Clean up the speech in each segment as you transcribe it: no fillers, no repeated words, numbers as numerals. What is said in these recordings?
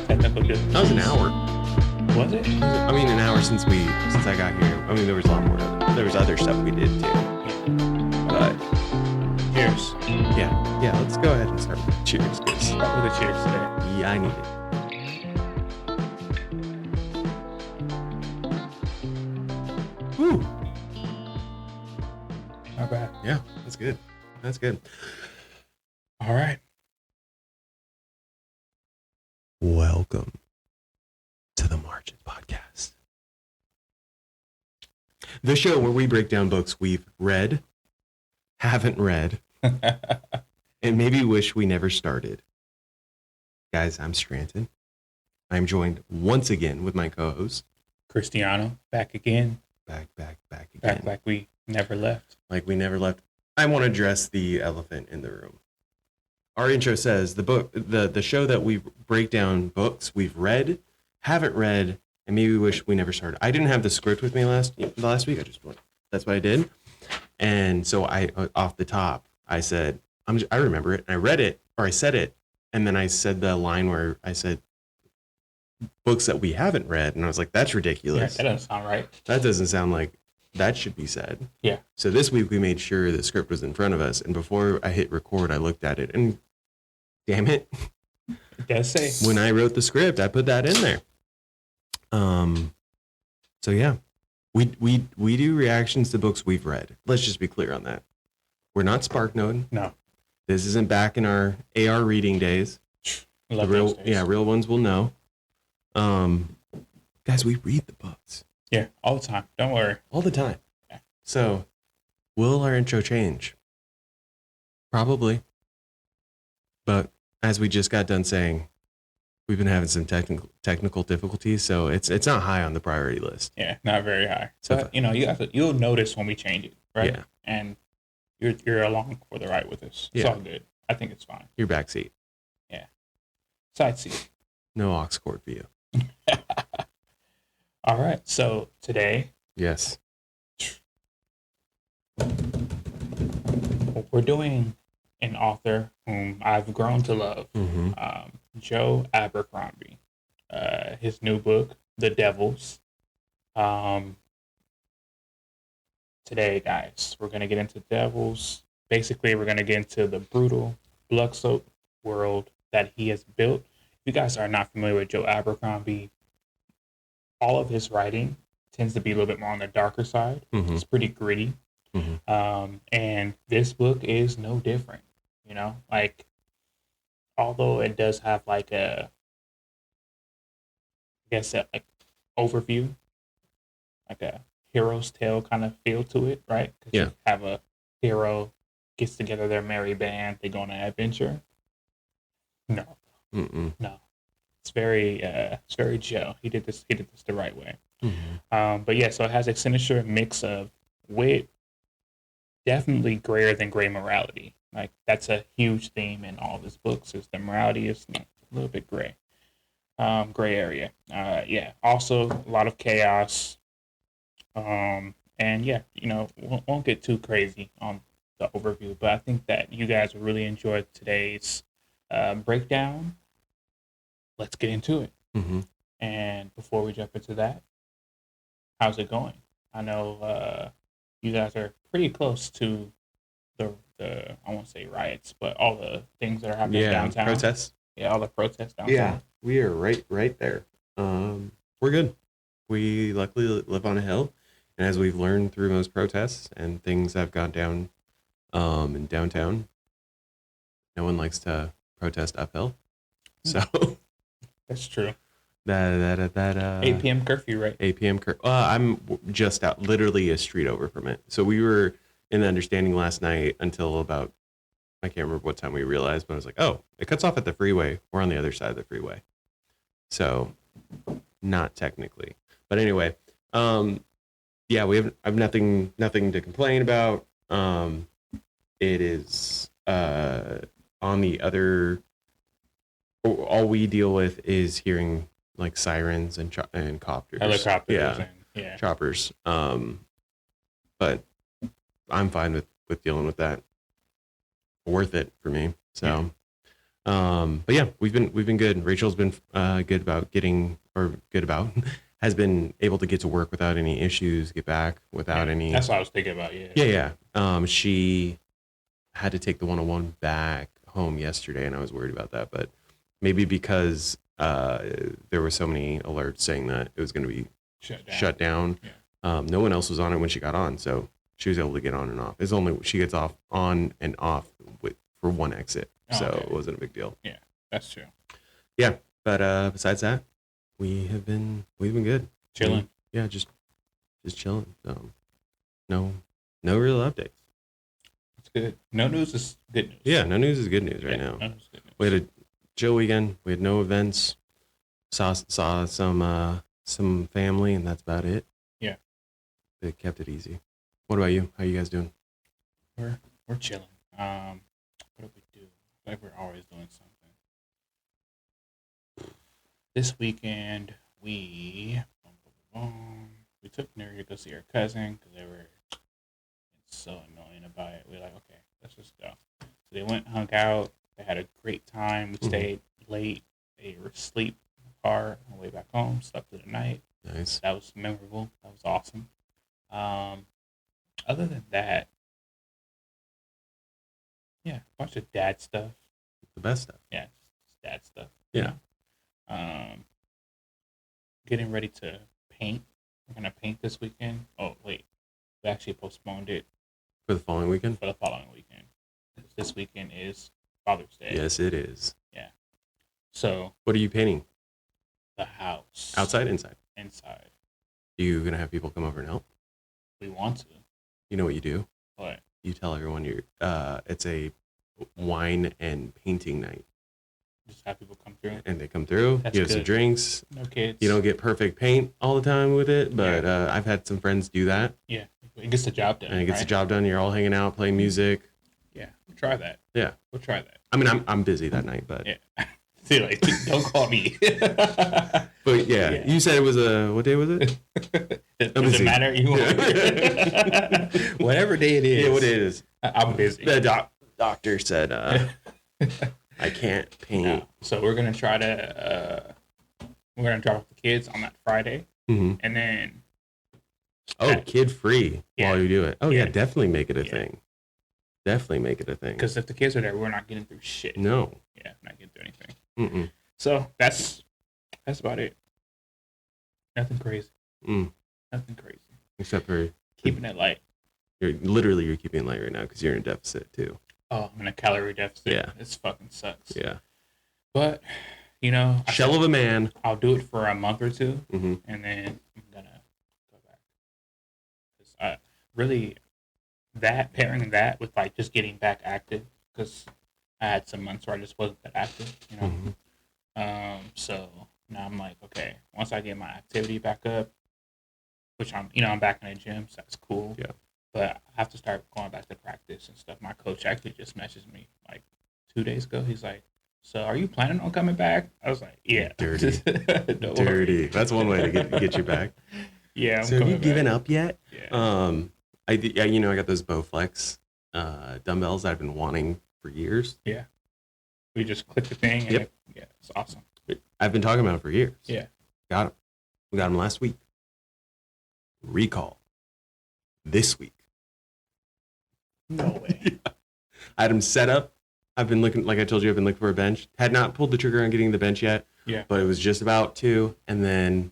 Technical difficulties. That was an hour. Was it? I mean, an hour since I got here. I mean, there was a lot more. There was other stuff we did too. But Cheers. yeah. Let's go ahead and start with the cheers. Start with a cheers today. Yeah, I need it. Woo. Not bad. Yeah, that's good. That's good. All right. Welcome to the Margins Podcast, the show where we break down books we've read, haven't read, and maybe wish we never started. Guys, I'm Scranton. I'm joined once again with my co-host, Cristiano, back again. Back again. Back like we never left. Like we never left. I want to address the elephant in the room. Our intro says the show that we break down books we've read, haven't read, and maybe wish we never started. I didn't have the script with me last week. That's what I did. And so I off the top, I said, I remember it. And I read it, or I said it. And then I said the line where I said books that we haven't read. And I was like, that's ridiculous. Yeah, that doesn't sound right. That doesn't sound like that should be said. Yeah. So this week we made sure the script was in front of us. And before I hit record, I looked at it and damn it. It does say. When I wrote the script, I put that in there. So yeah, we do reactions to books we've read. Let's just be clear on that. We're not SparkNode. No. This isn't back in our AR reading days. Love The real, those days. real ones will know. Guys, we read the books Yeah, all the time. Don't worry. all the time. Yeah. So, will our intro change? Probably. But as we just got done saying, we've been having some technical difficulties, so it's not high on the priority list. Yeah, not very high. So But you'll notice when we change it, right? Yeah. And you're along for the ride with us. It's Yeah. all good. I think it's fine. Your back seat. Side seat. No aux cord for you. All right. So today Yes. we're doing an author whom I've grown to love, Mm-hmm. Joe Abercrombie. His new book, The Devils. Today, guys, we're going to get into Devils. Basically, we're going to get into the brutal, blood-soaked world that he has built. If you guys are not familiar with Joe Abercrombie, all of his writing tends to be a little bit more on the darker side. Mm-hmm. It's pretty gritty. Mm-hmm. And this book is no different, like, although it does have like like overview, like a hero's tale kind of feel to it, right? 'Cause Yeah. you have a hero gets together their merry band, they go on an adventure. No, Mm-mm. no, it's very Joe. He did this the right way. Mm-hmm. But yeah, so it has a sinister mix of wit, definitely grayer than gray morality. Like that's a huge theme in all of his books. Is the morality is a little bit gray, gray area. Yeah. Also a lot of chaos. And yeah, won't get too crazy on the overview, but I think that you guys will really enjoy today's breakdown. Let's get into it. Mm-hmm. And before we jump into that, how's it going? I know you guys are pretty close to the I won't say riots, but all the things that are happening downtown. Protests. Yeah, all the protests downtown. Yeah, we are right there. We're good. We luckily live on a hill, and as we've learned through most protests and things that have gone down in downtown, no one likes to protest uphill. So That's true. that 8 p.m. curfew, right? 8 p.m. I'm just out, literally a street over from it. So we were in the understanding last night until about, I can't remember what time we realized, but I was like, oh, it cuts off at the freeway. We're on the other side of the freeway. So not technically. But anyway, yeah, I've nothing to complain about. It is on the other, all we deal with is hearing like sirens and copters. Helicopters. Yeah. Yeah. Choppers. But I'm fine with dealing with that. Worth it for me. So But yeah, we've been good. Rachel's been good about has been able to get to work without any issues, get back without any. That's what I was thinking about. Yeah. Yeah, yeah. She had to take the 101 back home yesterday, and I was worried about that. But maybe because there were so many alerts saying that it was going to be shut down. Yeah. No one else was on it when she got on, so she was able to get on and off. It's only she gets off on and off for one exit, so it wasn't a big deal. Yeah, that's true. Yeah, but besides that, we've been good. Chilling. Yeah, just chilling. So no real updates. That's good. No news is good news. Yeah, no news is good news right now. No news is good news. We had a chill weekend. We had no events. Saw some family, and that's about it. Yeah. They kept it easy. What about you? How you guys doing? We're chilling. What do we do? Like we're always doing something. This weekend we took Neri to go see her cousin because they were so annoying about it. We were like, okay, let's just go. So they went, hung out. They had a great time. We stayed late. They were asleep in the car on the way back home. Slept through the night. Nice. That was memorable. That was awesome. Other than that, yeah, a bunch of dad stuff. The best stuff. Yeah, just dad stuff. Yeah. Getting ready to paint. We're gonna paint this weekend. Oh wait, we actually postponed it For the following weekend? for the following weekend. This weekend is Father's Day. Yes, it is. Yeah. So What are you painting? the house. Outside, inside? Inside. You gonna have people come over and help? We want to. You know what you do? What? You tell everyone it's a wine and painting night. Just have people come through. And they come through. That's you have some good. drinks. No kids. You don't get perfect paint all the time with it, but I've had some friends do that. Yeah. It gets the job done. And it gets the right? job done. You're all hanging out, playing music. Yeah. We'll try that. Yeah. We'll try that. I mean, I'm busy that night, but Yeah. See, like, don't call me. but yeah, you said it was what day was it? Does it matter? You want whatever day it is. Yeah, what day it is? I'm busy. The doctor said I can't paint. No. So we're gonna try to drop off the kids on that Friday, and then kid free while you do it. Oh yeah, Yeah. definitely make it a thing. Definitely make it a thing. because if the kids are there, we're not getting through shit. No. Yeah, not getting through anything. Mm-mm. So that's about it. Nothing crazy. Nothing crazy. Except for Keeping it light. you're keeping it light right now because you're in a deficit too. Oh, I'm in a calorie deficit. Yeah. This fucking sucks. Yeah. But Shell of a man. I'll do it for a month or two, Mm-hmm. and then I'm gonna go back. 'Cause I really pairing that with like just getting back active, because I had some months where I just wasn't that active, So now I'm like, okay, once I get my activity back up, which I'm back in the gym, so that's cool. Yeah. But I have to start going back to practice and stuff. My coach actually just messaged me like 2 days ago. He's like, "So are you planning on coming back?" I was like, "Yeah." Dirty. Don't Dirty. worry. That's one way to get you back. Yeah. I'm So have you coming given back. up yet? Yeah. I got those Bowflex dumbbells I've been wanting for years. Yeah. We just click the thing. And Yep. It's awesome. I've been talking about it for years. Yeah. Got them. We got them last week. Recall. This week. No way. I had them set up. I've been looking, like I told you, I've been looking for a bench. Had not pulled the trigger on getting the bench yet. Yeah. But it was just about to. And then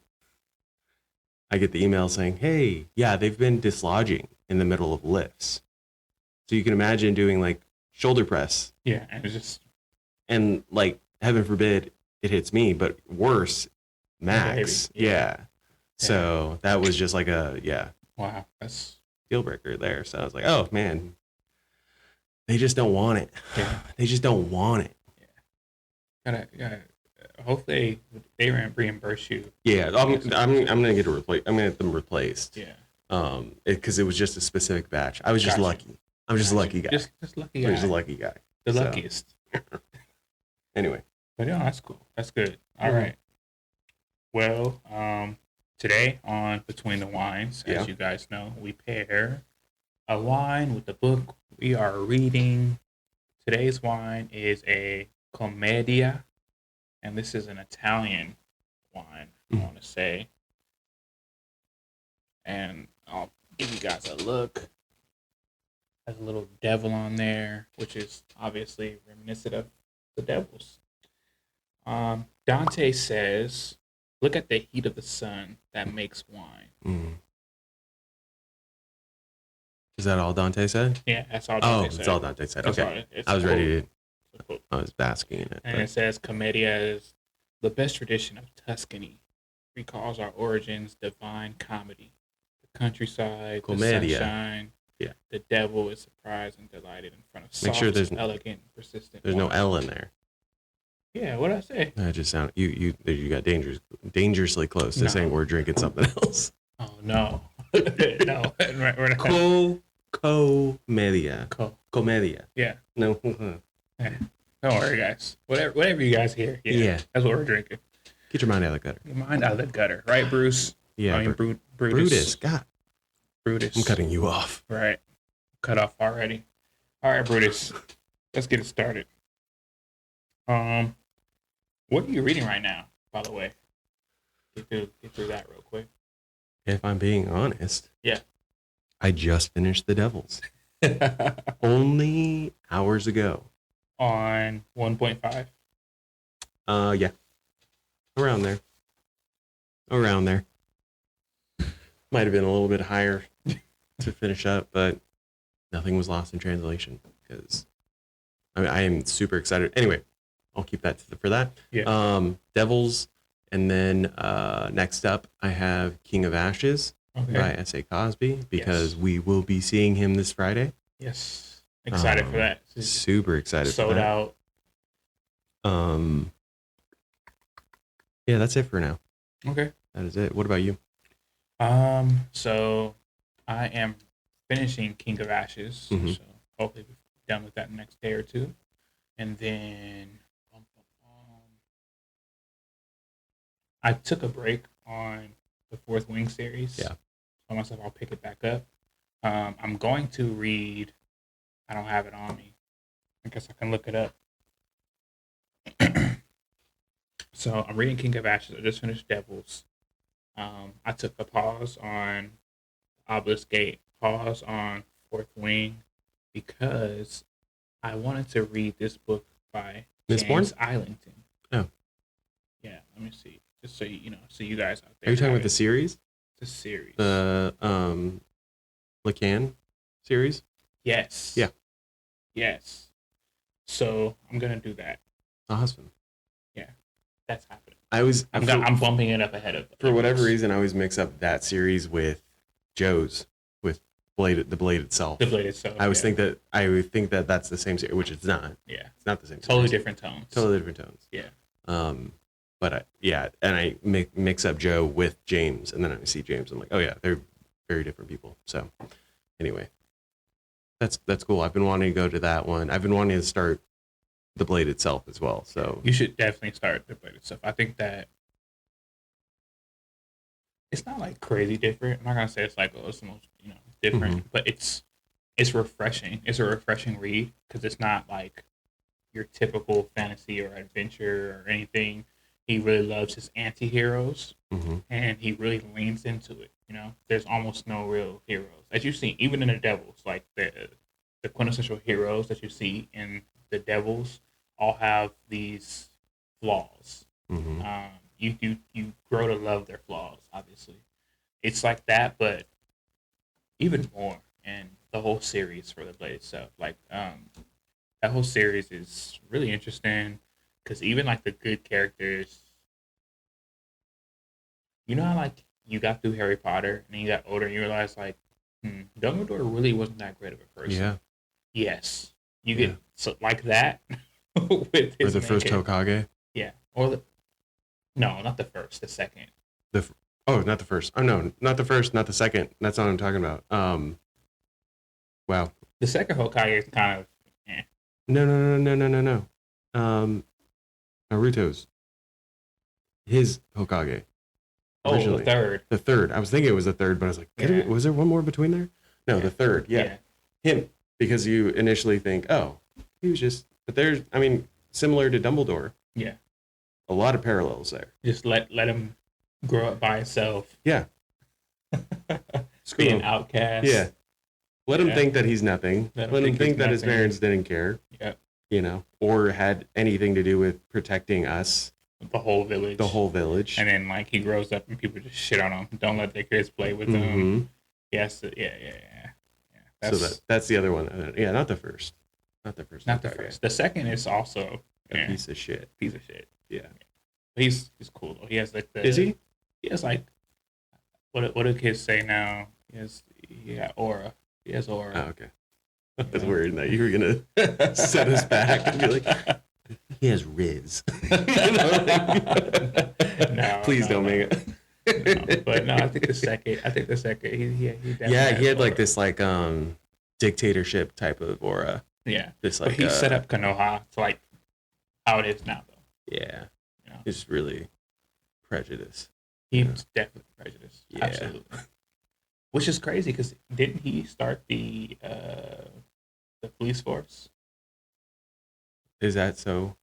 I get the email saying, hey, yeah, they've been dislodging in the middle of lifts. So you can imagine doing like shoulder press. Yeah. And it's just. And like, heaven forbid, it hits me, but worse, max. Heavy. Yeah. So that was just like Wow. That's. deal breaker there. So I was like, oh man, they just don't want it. Yeah. They just don't want it. Gotta. Hopefully they reimburse you. Yeah, I'm gonna get I'm gonna get them replaced. Yeah. Because it was just a specific batch. I was just Gotcha. lucky. I'm just a lucky guy. Just lucky guy. I'm just a lucky guy. The So, luckiest. Anyway. But yeah, that's cool. That's good. All right. Well, today on Between the Wines, as you guys know, we pair a wine with the book we are reading. Today's wine is a Commedia, and this is an Italian wine, I want to say. And I'll give you guys a look. Has a little devil on there, which is obviously reminiscent of the devils. Dante says, "Look at the heat of the sun that makes wine." Mm. Is that all Dante said? Yeah, that's all Dante said. It's all Dante said. That's Okay. all, I was ready to. to. I was basking in it. And it says, "Commedia is the best tradition of Tuscany. Recalls our origins, divine comedy. The countryside, Commedia. The sunshine. Yeah. The devil is surprised and delighted in front of soft, Make sure there's elegant, persistent. There's wine." no L in there. Yeah, what did I say? That just sound you got dangerously close to saying we're drinking something else. Oh no, no, we're not. Comedia. Comedia. Yeah. No. Don't worry, guys. Whatever you guys hear, Yeah. That's what we're drinking. Get your mind out of the gutter. Your mind out of the gutter, right, Bruce? Yeah. I mean, Brutus. Brutus. God. Brutus. I'm cutting you off. Right. Cut off already. All right, Brutus. Let's get it started. What are you reading right now, by the way? Get through that real quick. If I'm being honest. Yeah. I just finished The Devils. Only hours ago. On 1.5? Yeah. Around there. Might have been a little bit higher to finish up, but nothing was lost in translation because I am super excited. Anyway, I'll keep that for that. Yeah. Devils, and then next up I have King of Ashes by S.A. Cosby because we will be seeing him this Friday. Yes. Excited for that. Super excited for that. Sold out. Yeah, that's it for now. Okay. That is it. What about you? So I am finishing King of Ashes. Mm-hmm. So hopefully we'll be done with that in the next day or two. And then I took a break on the Fourth Wing series. Yeah. So myself, I'll pick it back up. I'm going to read. I don't have it on me. I guess I can look it up. So I'm reading King of Ashes. I just finished Devils. I took a pause on Obelisk Gate, pause on Fourth Wing, because I wanted to read this book by James Islington. Oh. Yeah, let me see. Just so you know, so you guys out there. Are you talking about the series? The series. The Lacan series? Yes. Yeah. Yes. So I'm gonna do that. Awesome. Yeah, that's happening. I'm bumping it up ahead of. For whatever reason, I always mix up that series with Joe's, with the Blade itself. The Blade itself. I would think that that's the same series, which it's not. Yeah, it's not the same. Totally series. different tones. Totally different tones. Yeah. But I mix up Joe with James, and then I see James. I'm like, oh yeah, they're very different people. So, anyway, that's cool. I've been wanting to go to that one. I've been wanting to start the Blade itself as well. So you should definitely start the Blade itself. I think that it's not like crazy different. I'm not gonna say it's like it's the most different, but it's refreshing. It's a refreshing read because it's not like your typical fantasy or adventure or anything. He really loves his anti-heroes, and he really leans into it. There's almost no real heroes as you see, even in the Devils. Like the quintessential heroes that you see in the Devils all have these flaws. You grow to love their flaws. Obviously, it's like that, but even more. And the whole series for the Blade itself, like that whole series is really interesting. Because even like the good characters, how like you got through Harry Potter and then you got older and you realize like, Dumbledore really wasn't that great of a person. Yeah. Yes. You get so like that with his or the first Hokage. Yeah. Or no, not the first, the second. Not the first. Oh no, not the first, not the second. That's not what I'm talking about. Wow. The second Hokage is kind of No. Naruto's his Hokage. Originally. Oh, the third. The third. I was thinking it was the third, but I was like, was there one more between there? No, the third. Yeah. Him. Because you initially think, oh, he was just, but there's, I mean, similar to Dumbledore. Yeah. A lot of parallels there. Just let him grow up by himself. Yeah. Be an outcast. Yeah. Let him think that he's nothing. Let him think that his parents didn't care. Yep. You know, or had anything to do with protecting us. The whole village. And then, like, he grows up and people just shit on him. Don't let their kids play with him. Yes. Yeah. That's the other one. Yeah, not the first. Not the first. The second is also a piece of shit. Yeah. He's cool though. He has like Is he? He has like what do kids say now? He got aura. He has aura. Oh, okay. I was worried that you were gonna set us back and be like, he has Riz. No, please don't make it. No, but no, I think the second. He definitely he had like this like dictatorship type of aura. Yeah. This like but he set up Konoha to like how it is now though. Yeah. It's really prejudiced. He's definitely prejudiced. Yeah. Absolutely. Which is crazy because didn't he start the police force? Is that so?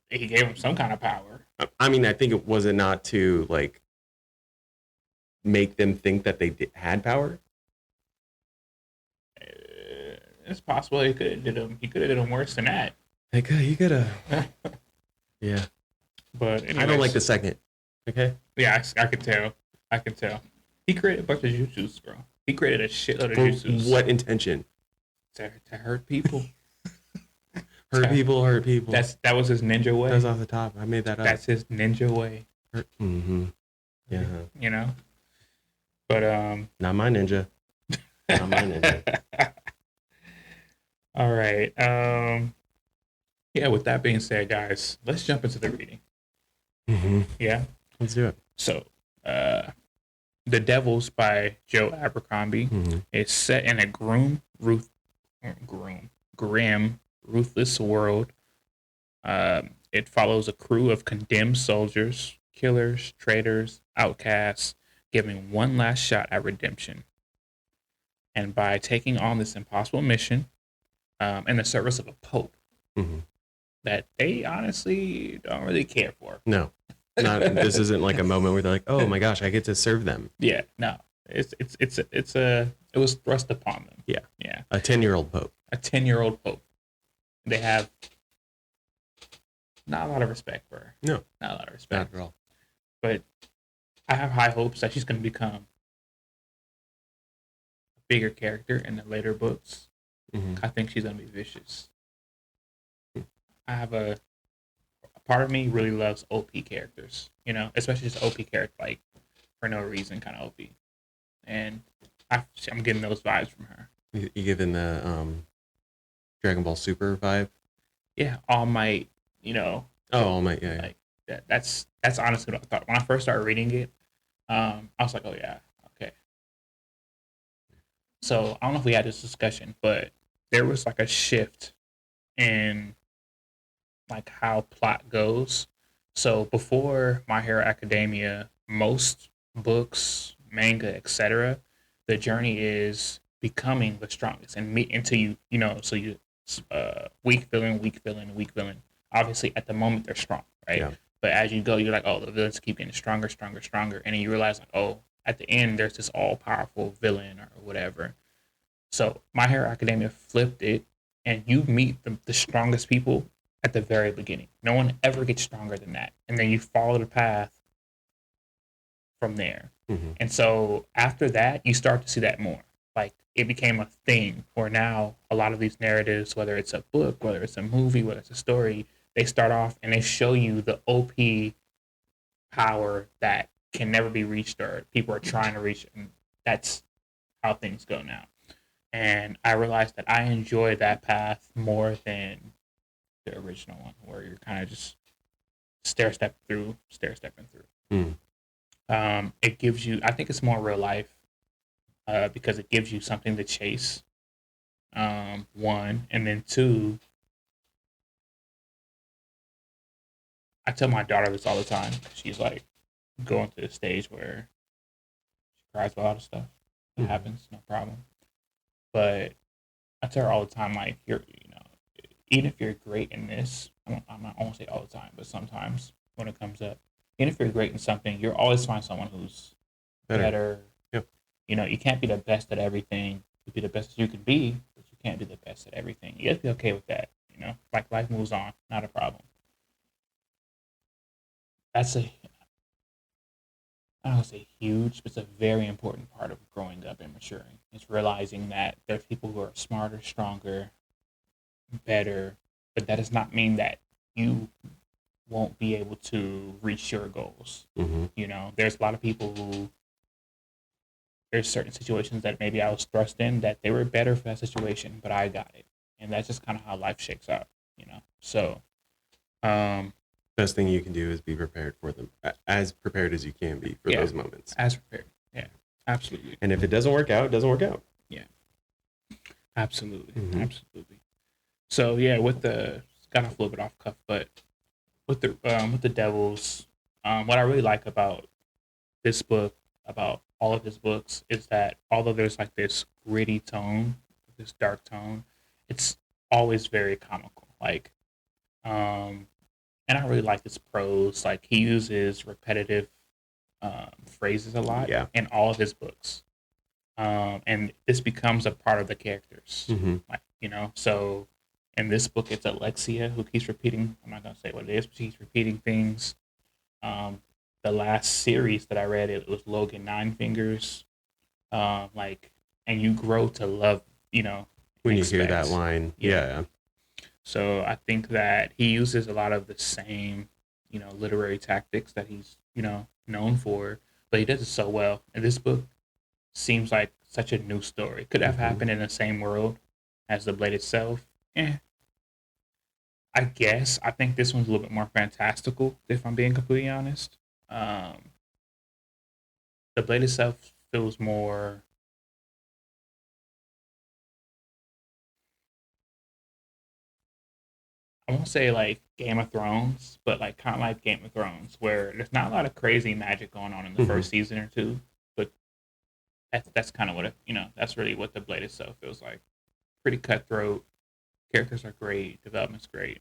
He gave him some kind of power. I mean, I think it wasn't not to like make them think that they had power. It's possible he could have did him worse than that. He could have. Yeah. But anyways, I don't like the second. Okay. Yeah, I can tell. He created a bunch of jutsus, bro. He created a shitload of jutsus. What intention? To hurt people. hurt people. That was his ninja way. That was off the top. I made that up. That's his ninja way. Mm-hmm. Yeah. You know? But not my ninja. Not my ninja. All right. Yeah, with that being said, guys, let's jump into the reading. Mm-hmm. Yeah? Let's do it. So, The Devils by Joe Abercrombie is set in a grim, ruthless world. It follows a crew of condemned soldiers, killers, traitors, outcasts, giving one last shot at redemption. And by taking on this impossible mission in the service of a pope that they honestly don't really care for. No. This isn't like a moment where they're like, "Oh my gosh, I get to serve them." Yeah, no, it was thrust upon them. Yeah. A 10-year-old pope. A 10-year-old pope. They have not a lot of respect for her. No, not a lot of respect not at all. But I have high hopes that she's going to become a bigger character in the later books. I think she's going to be vicious. I have a part of me really loves OP characters, you know, especially just OP character, like for no reason kind of OP. And I'm getting those vibes from her. You giving the Dragon Ball Super vibe? Yeah, All Might, you know. Oh, All Might, yeah. Like that's honestly what I thought. When I first started reading it, I was like, oh yeah, okay. So I don't know if we had this discussion, but there was like a shift in like how plot goes. So before My Hero Academia, most books, manga, etc., the journey is becoming the strongest and until you know, so you weak villain. Obviously at the moment they're strong, right? Yeah. But as you go, you're like, oh, the villains keep getting stronger, and then you realize like, oh, at the end there's this all powerful villain or whatever. So My Hero Academia flipped it, and you meet the strongest people at the very beginning. No one ever gets stronger than that. And then you follow the path from there. And so after that, you start to see that more. Like it became a thing where now a lot of these narratives, whether it's a book, whether it's a movie, whether it's a story, they start off and they show you the OP power that can never be reached or people are trying to reach. And that's how things go now. And I realized that I enjoy that path more than the original one, where you're kind of just stair-stepping through. It gives you, I think it's more real life because it gives you something to chase, one, and then two, I tell my daughter this all the time. She's like going to the stage where she cries about a lot of stuff. It happens, no problem. But I tell her all the time, like, even if you're great in this, I won't say all the time, but sometimes when it comes up, even if you're great in something, you'll always find someone who's better. Yep. You know, you can't be the best at everything. You be the best you can be, but you can't be the best at everything. You have to be okay with that. You know, like life moves on, not a problem. That's a I don't want to say huge, but it's a very important part of growing up and maturing. It's realizing that there's people who are smarter, stronger, better, but that does not mean that you won't be able to reach your goals. Mm-hmm. You know, there's a lot of people who there's certain situations that maybe I was thrust in that they were better for that situation, but I got it, and that's just kind of how life shakes out. You know, so um, Best thing you can do is be prepared for them, as prepared as you can be for those moments. as prepared. Yeah, absolutely. And if it doesn't work out, it doesn't work out. Yeah, absolutely, Mm-hmm. absolutely. So yeah, with the kind of a little bit off cuff, but with the Devils, what I really like about this book, about all of his books, is that although there's like this gritty tone, this dark tone, it's always very comical. Like, and I really like his prose. Like he uses repetitive phrases a lot Yeah. in all of his books, and this becomes a part of the characters. Mm-hmm. Like you know, so in this book, it's Alexia who keeps repeating. I'm not gonna say what it is, but she's repeating things. Um, the last series that I read, it was Logan Nine Fingers. Like, and you grow to love, you know, When you hear expect. that line, Yeah. yeah. So I think that he uses a lot of the same, you know, literary tactics that he's, you know, known for, but he does it so well. And this book seems like such a new story. Could have Mm-hmm. happened in the same world as the Blade itself. Eh, I guess. I think this one's a little bit more fantastical, if I'm being completely honest. Um, the Blade itself feels more. I won't say like Game of Thrones, but like kind of like Game of Thrones, where there's not a lot of crazy magic going on in the Mm-hmm. first season or two, but that's kind of what it, you know, that's really what the Blade itself feels like. Pretty cutthroat. Characters are great. Development's great.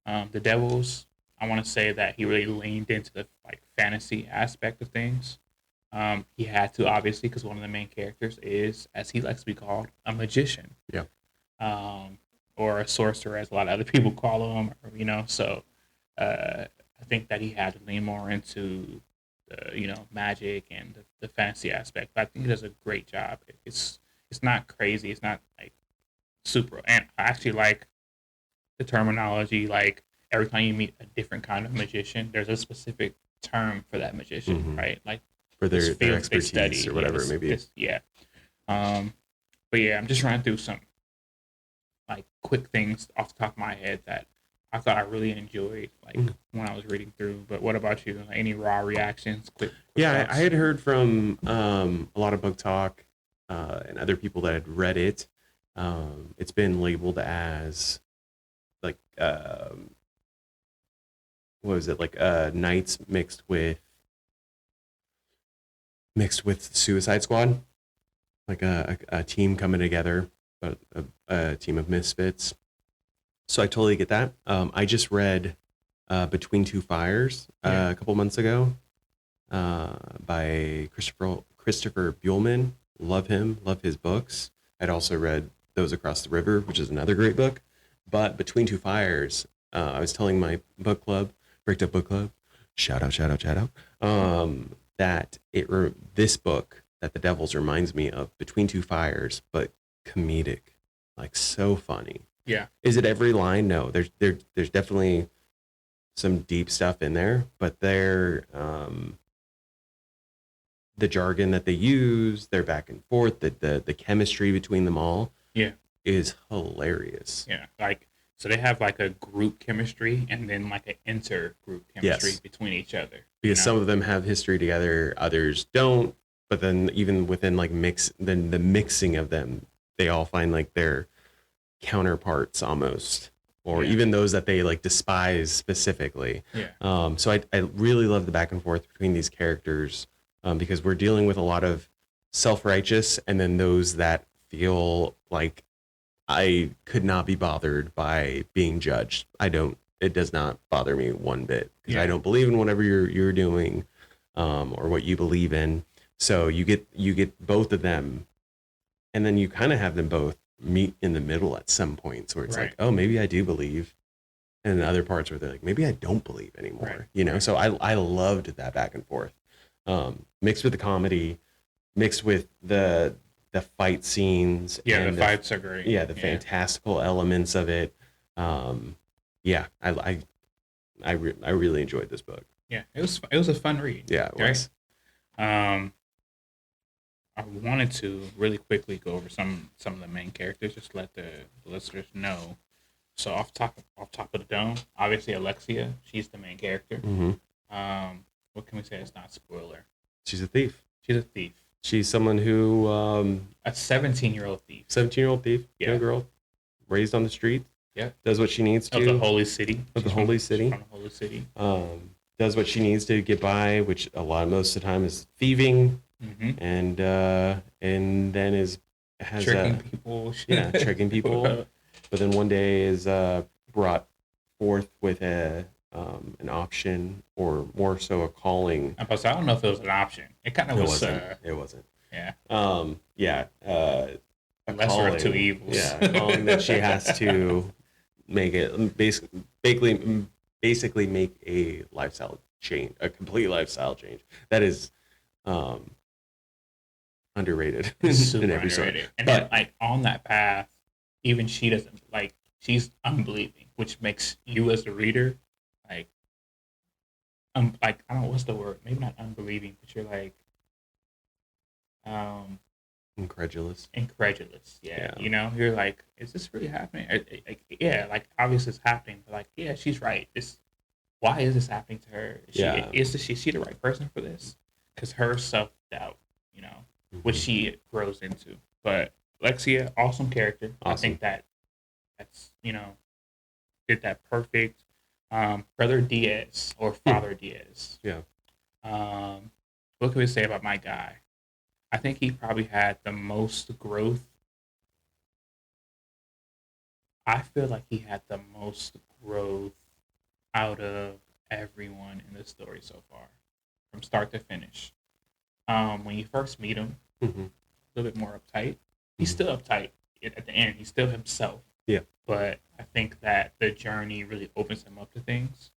The Devils, I want to say that he really leaned into the like fantasy aspect of things. He had to obviously because one of the main characters is, as he likes to be called, a magician. Yeah. Or a sorcerer, as a lot of other people call him. Or, you know, so I think that he had to lean more into the you know magic and the fantasy aspect. But I think he does a great job. It's not crazy. It's not like super. And I actually like the terminology. Like every time you meet a different kind of magician, there's a specific term for that magician, Mm-hmm. right? Like For this their field they expertise study, or whatever it may be. Yeah. Um, but yeah, I'm just running through some like quick things off the top of my head that I thought I really enjoyed, like when I was reading through. But what about you? Like, any raw reactions? Quick Yeah, thoughts? I had heard from a lot of book talk and other people that had read it. It's been labeled as like what was it, like knights mixed with Suicide Squad, like a team coming together, a team of misfits. So I totally get that. I just read Between Two Fires a couple months ago by Christopher Buehlman. Love him. Love his books. I'd also read Those Across the River, which is another great book. But Between Two Fires, I was telling my book club, Breaked Up Book Club, shout out, that this book that The Devils reminds me of Between Two Fires, but comedic, like so funny. Yeah. Is it every line? No, there's definitely some deep stuff in there, but the jargon that they use, their back and forth, the chemistry between them all, Yeah. is hilarious. Yeah. Like, so they have like a group chemistry and then like an inter-group chemistry Yes. between each other. Because you know? some of them have history together, others don't. But then even within like the mixing of them, they all find like their counterparts almost, or Yeah. even those that they like despise specifically. Yeah. So I really love the back and forth between these characters because we're dealing with a lot of self-righteous and then those that feel like I could not be bothered by being judged. It does not bother me one bit because I don't believe in whatever you're doing, or what you believe in. So you get both of them, and then you kind of have them both meet in the middle at some points where it's like, oh, maybe I do believe, and the other parts where they're like, maybe I don't believe anymore. So I loved that back and forth, mixed with the comedy, mixed with the fight scenes. Yeah, the fights are great. Yeah, the fantastical elements of it. I really enjoyed this book. Yeah, it was a fun read. Yeah, it was. I wanted to really quickly go over some of the main characters, just to let the listeners know. So off top of the dome, obviously Alexia, she's the main character. Mm-hmm. What can we say? It's not spoiler. She's a thief. She's someone who a 17-year-old thief. 17-year-old thief, young girl, raised on the street. Yeah, does what she needs to. Of the holy city. Of the holy city. From the holy city. Does what she needs to get by, which most of the time is thieving, and then has tricking people. Tricking people. But then one day is brought forth with an option, or more so a calling. I don't know if it was an option. It kind of was. It wasn't. Yeah. A lesser calling, of two evils. Yeah, a calling that she has to make it basically make a lifestyle change, a complete lifestyle change. That is underrated in every sort. And then, like, on that path, even she doesn't, like, she's unbelieving, which makes you as the reader like I don't know what's the word, maybe not unbelieving, but you're like incredulous. Yeah. You're like, is this really happening? Like obviously it's happening, but like, yeah, she's right. Why is this happening to her? Is she the right person for this? Because her self-doubt, which she grows into. But Alexia, awesome character. Awesome. I think that's did that perfect. Brother Diaz or Father Diaz. Yeah. What can we say about my guy? I think he probably had the most growth. I feel like he had the most growth out of everyone in the story so far, from start to finish. When you first meet him, a little bit more uptight. He's still uptight at the end. He's still himself. Yeah. But I think that the journey really opens him up to things.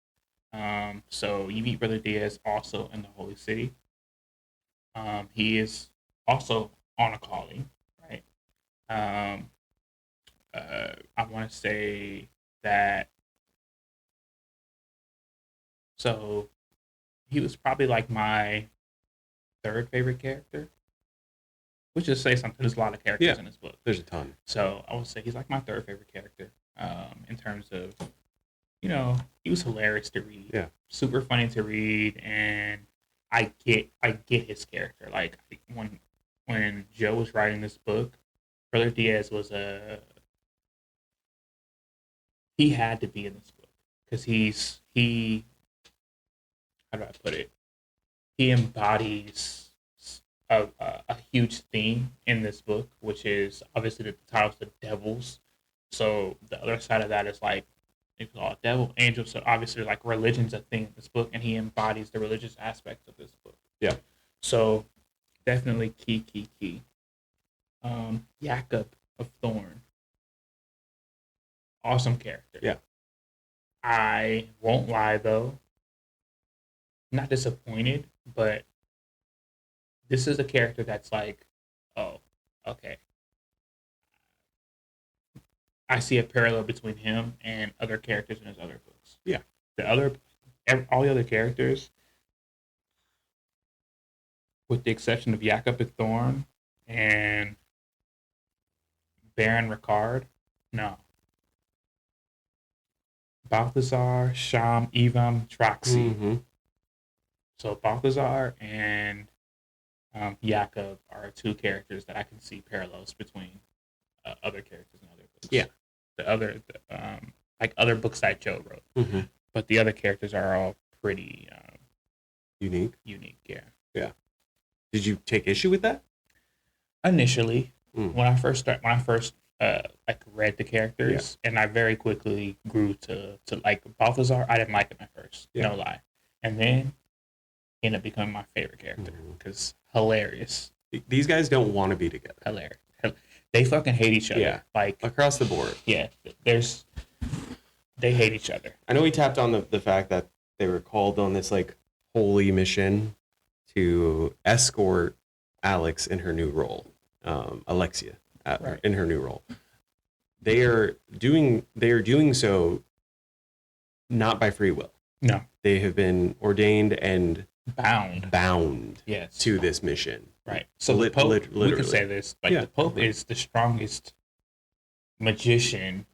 So you meet Brother Diaz also in the Holy City. He is also on a calling, right? I want to say that. So he was probably like my third favorite character. Which just say something. There's a lot of characters in this book. There's a ton. So I would say he's like my third favorite character. In terms of, he was hilarious to read. Yeah. Super funny to read, and I get his character. Like when Joe was writing this book, Brother Diaz was he had to be in this book because how do I put it? He embodies a huge theme in this book, which is obviously the title's the devils. So the other side of that is like, you call it devil, angel. So obviously like religion's a thing in this book, and he embodies the religious aspects of this book. Yeah. So definitely key. Jacob of Thorn. Awesome character. Yeah. I won't lie though. Not disappointed, but this is a character that's like, oh, okay. I see a parallel between him and other characters in his other books. Yeah. All the other characters, with the exception of Jacob of Thorn and Baron Ricard, no. Balthazar, Sham, Evam, Troxy. Mm-hmm. So Balthazar and Jacob are two characters that I can see parallels between other characters in other books. Yeah. Like other books that Joe wrote. Mm-hmm. But the other characters are all pretty unique. Yeah. Yeah. Did you take issue with that? Initially, when I first like read the characters, and I very quickly grew to like Balthazar. I didn't like him at first, no lie, and then he ended up becoming my favorite character because hilarious. These guys don't want to be together. Hilarious. They fucking hate each other. Yeah, like across the board. Yeah, they hate each other. I know we tapped on the fact that they were called on this like holy mission to escort Alex in her new role, Alexia in her new role. They are doing so not by free will. No, they have been ordained and bound yes. to this mission. Right. So the Pope, literally. We can say this, like the Pope is the strongest magician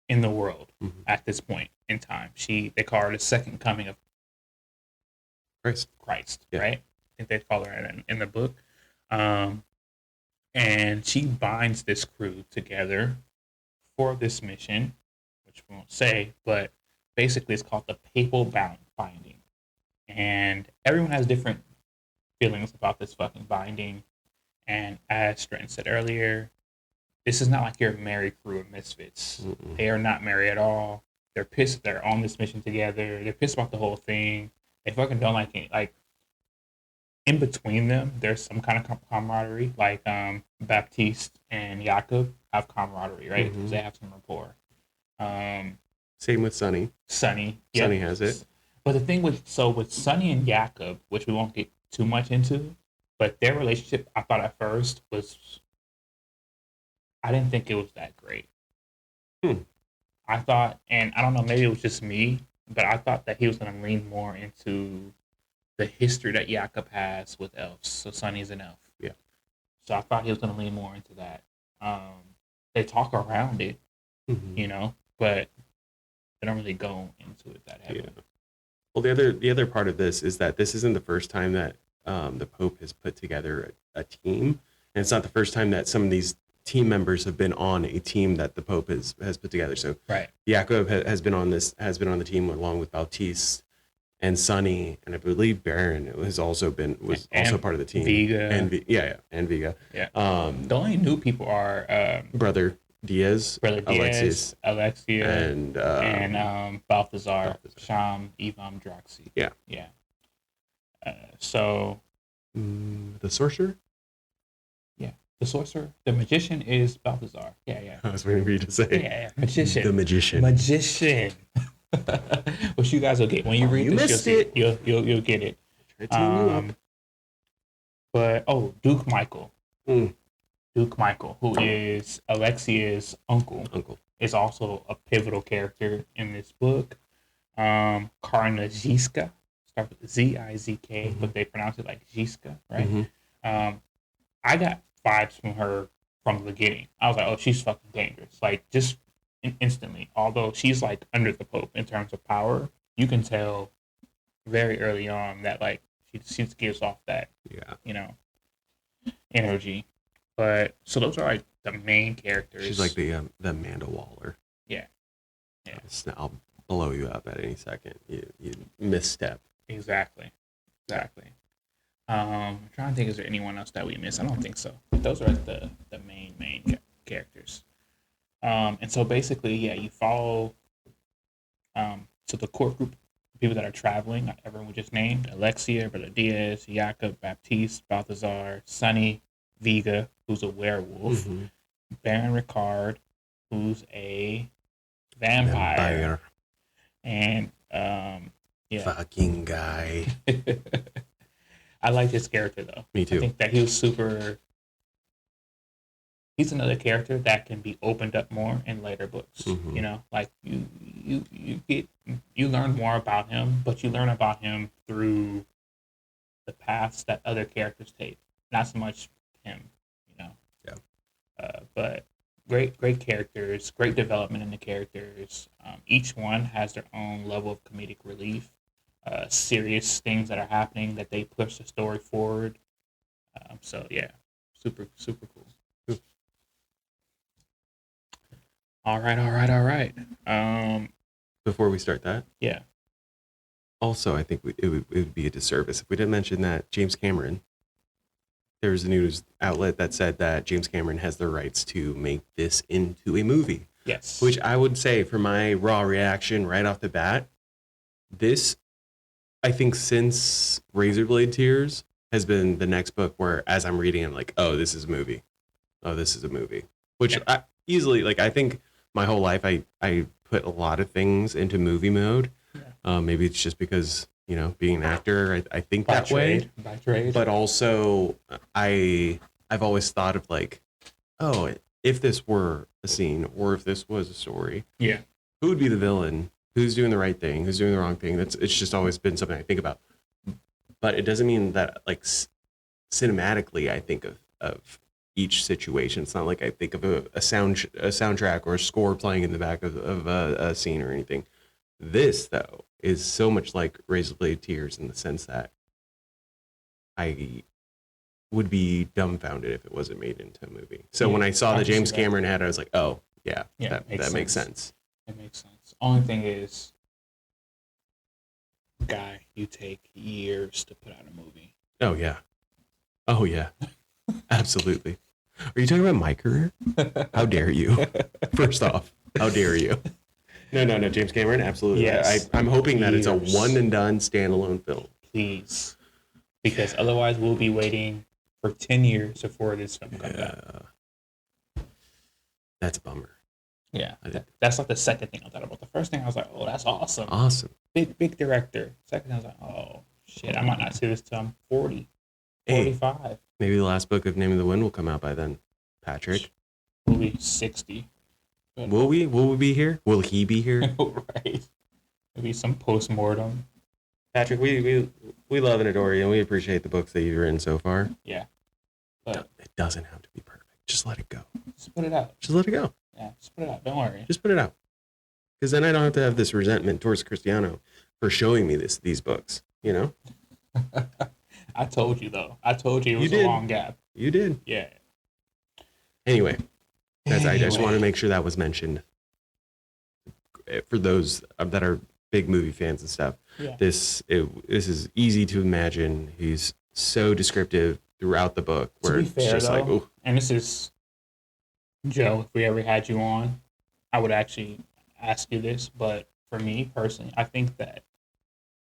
in the world at this point in time. They call her the second coming of Christ, right? I think they call her in the book. And she binds this crew together for this mission, which we won't say, but basically it's called the papal binding. And everyone has different feelings about this fucking binding. And as Stratton said earlier, this is not like your merry crew of misfits. Mm-mm. They are not merry at all. They're pissed. They're on this mission together. They're pissed about the whole thing. They fucking don't like it. Like, in between them, there's some kind of camaraderie. Like, Baptiste and Jakob have camaraderie, right? Because they have some rapport. Same with Sonny. Sonny has it. But the thing with Sonny and Jakob, which we won't get too much into, but their relationship, I thought at first was, I didn't think it was that great. I thought, and I don't know, maybe it was just me, but I thought that he was going to lean more into the history that Jakob has with elves. So Sonny's an elf. Yeah. So I thought he was going to lean more into that. They talk around it, you know, but they don't really go into it that heavily. Yeah. Well, the other part of this is that this isn't the first time that the Pope has put together a team, and it's not the first time that some of these team members have been on a team that the Pope has put together. So, Jakob has been on the team along with Baptiste and Sonny, and I believe Baron was also part of the team. Vega, and Vega. Yeah. The only new people are Brother Diaz, Alexia, and Balthazar, Sham, Ivam, Droxy. Yeah. So the sorcerer. Yeah, the sorcerer. The magician is Balthazar. Yeah. I was waiting for you to say. Yeah. Magician. The magician. Magician. Which you guys will get when you read this. You'll get it. But Duke Michael. Duke Michael, who is Alexia's uncle, is also a pivotal character in this book. Karna Zizka, starts with Zizk, but they pronounce it like Zizka, right? I got vibes from her from the beginning. I was like, oh, she's fucking dangerous. Like, just instantly. Although she's, like, under the Pope in terms of power, you can tell very early on that, like, she just gives off that, energy. But so those are like the main characters. She's like the Amanda Waller. Yeah. I'll blow you up at any second. You misstep. Exactly. I'm trying to think, is there anyone else that we missed? I don't think so. Those are like the main characters. And so basically, you follow. So the core group of people that are traveling, like everyone we just named: Alexia, Brother Diaz, Jakob, Baptiste, Balthazar, Sonny, Vega, who's a werewolf, Baron Ricard, who's a vampire. And fucking guy. I like this character though. Me too. I think that he was super. He's another character that can be opened up more in later books. You know, like you learn more about him, but you learn about him through the paths that other characters take, not so much him, but great characters, great development in the characters. Each one has their own level of comedic relief, serious things that are happening that they push the story forward. So super cool. All right. Before we start that, also I think it would be a disservice if we didn't mention that James Cameron there's a news outlet that said that James Cameron has the rights to make this into a movie. Yes. Which I would say, for my raw reaction right off the bat, this, I think, since Razorblade Tears has been the next book where, as I'm reading, I'm like, oh, this is a movie. Oh, this is a movie. Which I easily, like, I think my whole life I put a lot of things into movie mode. Yeah. Maybe it's just because, you know, being an actor, I think By that way. By trade. But also, I've always thought of, like, oh, if this were a scene or if this was a story, yeah, who would be the villain? Who's doing the right thing? Who's doing the wrong thing? It's just always been something I think about. But it doesn't mean that, like, cinematically I think of each situation. It's not like I think of a soundtrack or a score playing in the back of a scene or anything. This, though, is so much like Razorblade Tears in the sense that I would be dumbfounded if it wasn't made into a movie. So when I saw that James Cameron had, I was like, oh, yeah, that makes sense. It makes sense. Only thing is, guy, you take years to put out a movie. Oh, yeah. Oh, yeah. Absolutely. Are you talking about my career? How dare you? First off, how dare you? No, James Cameron, absolutely. Yes. I'm hoping that it's a one and done standalone film. Please. Because otherwise we'll be waiting for 10 years before this film comes out. That's a bummer. Yeah. That's like the second thing I thought about. The first thing I was like, oh, that's awesome. Awesome. Big director. Second thing I was like, oh, shit, I might not see this till I'm 40, 45. Hey, maybe the last book of Name of the Wind will come out by then, Patrick. We'll be 60. Will we? Will we be here? Will he be here? Right. Maybe some post-mortem. Patrick, we love and adore you, and we appreciate the books that you've written so far. Yeah. But it doesn't have to be perfect. Just let it go. Just put it out. Just let it go. Yeah, just put it out. Don't worry. Just put it out. Because then I don't have to have this resentment towards Cristiano for showing me these books, you know? I told you, though. I told you it was a long gap. You did. Yeah. Anyway, I just want to make sure that was mentioned for those that are big movie fans and stuff. Yeah. This is easy to imagine. He's so descriptive throughout the book. Where to be fair, it's just though, like, oh. And this is, Joe, if we ever had you on, I would actually ask you this. But for me personally, I think that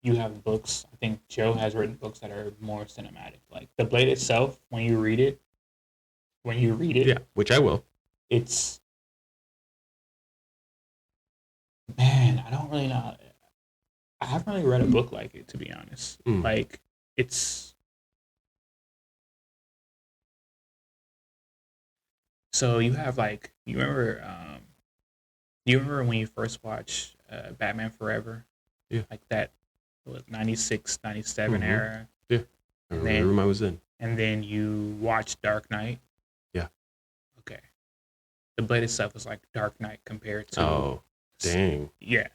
you have books. I think Joe has written books that are more cinematic. Like The Blade itself, when you read it, yeah, which I will. It's, man, I don't really know. I haven't really read a book like it, to be honest. Like, it's, so you have, like, you remember when you first watched Batman Forever? Yeah. Like that 96, 97 era? Yeah. I remember the room I was in. And then you watched Dark Knight? Yeah. Okay. The Blade itself was like Dark Knight compared to... Oh, dang. Yeah.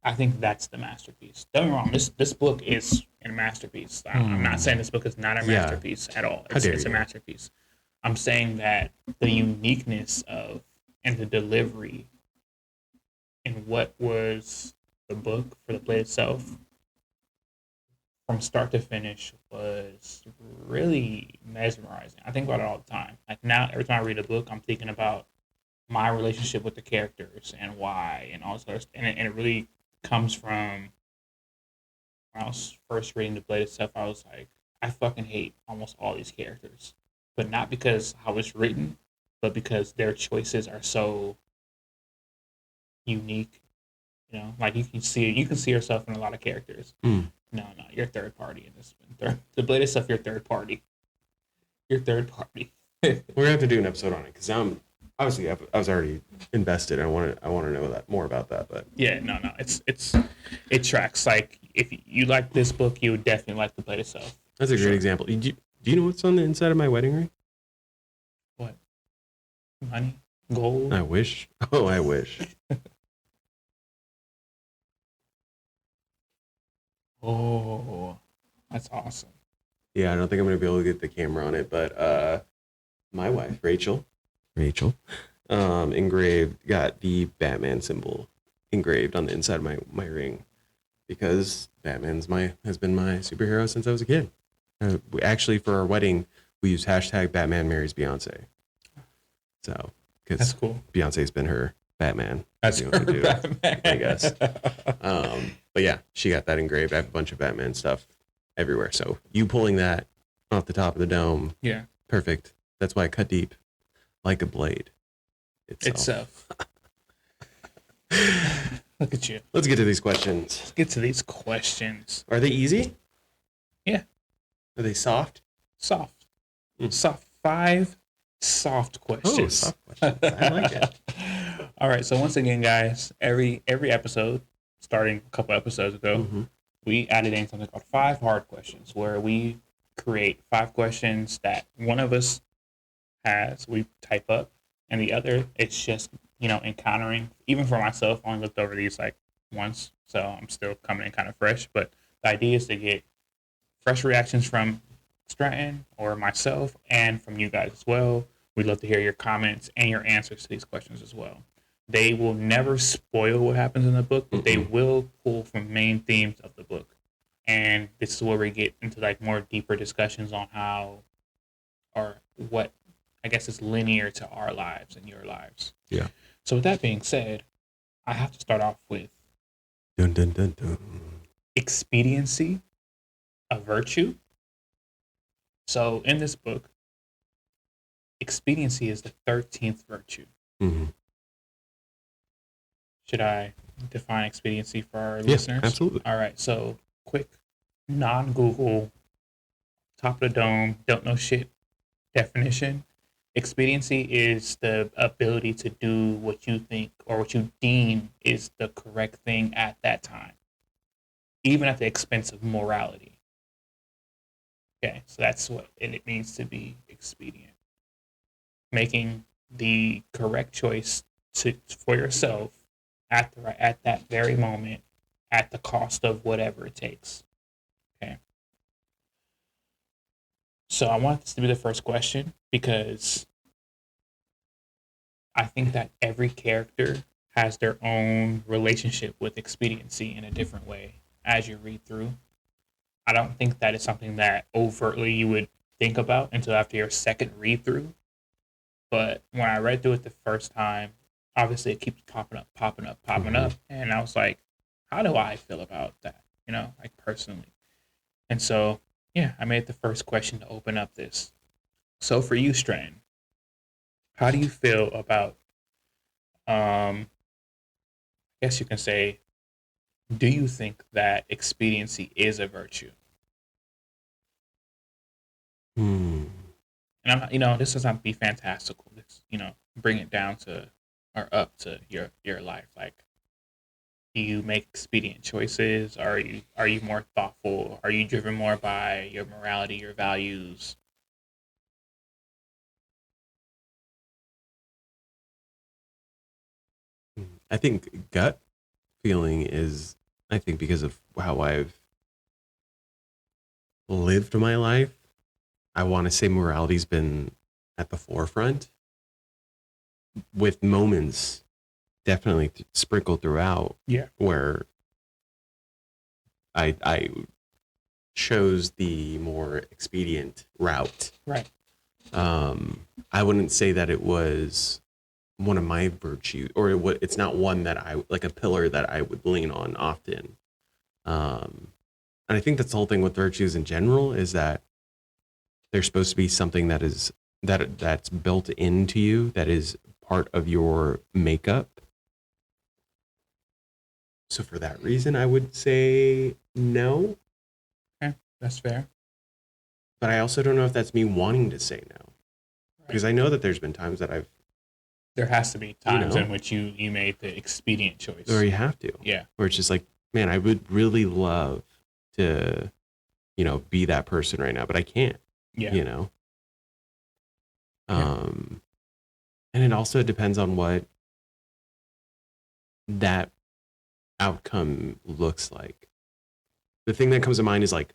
I think that's the masterpiece. Don't get me wrong, this book is a masterpiece. I'm not saying this book is not a masterpiece at all. It's a masterpiece. I'm saying that the uniqueness of and the delivery in what was the book for The Blade itself from start to finish was really mesmerizing. I think about it all the time. Like now, every time I read a book, I'm thinking about my relationship with the characters and why and all this other stuff. And it really comes from when I was first reading The Blade itself. I was like, I fucking hate almost all these characters, but not because how it's written, but because their choices are so unique. You know, like you can see yourself in a lot of characters. No, you're third party in this one. The Blade itself, you're third party. You're third party. We're gonna have to do an episode on it because obviously I was already invested. I want to know that more about that. But yeah, no, it tracks. Like if you like this book, you would definitely like The Blade itself. That's a great example. Do you know what's on the inside of my wedding ring? What? Money? Gold? I wish. Oh, I wish. Oh, that's awesome. Yeah, I don't think I'm going to be able to get the camera on it, but my wife, Rachel, got the Batman symbol engraved on the inside of my ring. because Batman's has been my superhero since I was a kid. We actually, for our wedding, we used hashtag Batman marries Beyonce. So, That's because cool. Beyonce's been her Batman. That's you know what to her do, Batman. I guess. But yeah, she got that engraved. I have a bunch of Batman stuff everywhere. So you pulling that off the top of the dome, Yeah. perfect. That's why I cut deep like a blade Itself. Look at you. Let's get to these questions. Let's get to these questions. Are they easy? Yeah. Are they soft? Soft. Mm. Soft. 5 soft questions. Oh, soft questions. I like it. All right. So once again, guys, every episode, starting a couple episodes ago, Mhm. we added in something called 5 hard questions, where we create 5 questions that one of us has, we type up, and the other, it's just, encountering. Even for myself, I only looked over these like once, so I'm still coming in kind of fresh. But the idea is to get fresh reactions from Stratton or myself and from you guys as well. We'd love to hear your comments and your answers to these questions as well. They will never spoil what happens in the book, but they will pull from main themes of the book. And this is where we get into like more deeper discussions on how or what I guess is linear to our lives and your lives. Yeah. So with that being said, I have to start off with Dun, dun, dun, dun. expediency, a virtue. So in this book, expediency is the 13th virtue. Mm-hmm. Should I define expediency for our Yeah, listeners? absolutely. All right. So quick, non-Google, top of the dome, don't know shit definition. Expediency is the ability to do what you think or what you deem is the correct thing at that time, even at the expense of morality. Okay, so that's what it means to be expedient. Making the correct choice for yourself at that very moment, at the cost of whatever it takes. Okay. So I want this to be the first question because I think that every character has their own relationship with expediency in a different way as you read through. I don't think that is something that overtly you would think about until after your second read through. But when I read through it the first time, obviously it keeps popping up, popping up, popping up. And I was like, how do I feel about that? Like personally. And so, yeah, I made the first question to open up this. So for you, Stratton, how do you feel about, I guess you can say, do you think that expediency is a virtue? Hmm. And this does not be fantastical. This, bring it down to or up to your life. Like, do you make expedient choices? Are you more thoughtful? Are you driven more by your morality, your values? I think gut feeling is, I think, because of how I've lived my life, I want to say morality's been at the forefront with moments definitely sprinkled throughout. Yeah. Where I chose the more expedient route. Right. I wouldn't say that it was one of my virtues, or it's not one that I like a pillar that I would lean on often. And I think that's the whole thing with virtues in general is that they're supposed to be something that's built into you, that is part of your makeup. So for that reason, I would say no. Okay, that's fair. But I also don't know if that's me wanting to say no. Right. Because I know that there's been times that there has to be times in which you made the expedient choice. Or you have to. Yeah. Where it's just like, man, I would really love to, be that person right now, but I can't. Yeah. Yeah. And it also depends on what that outcome looks like. The thing that comes to mind is like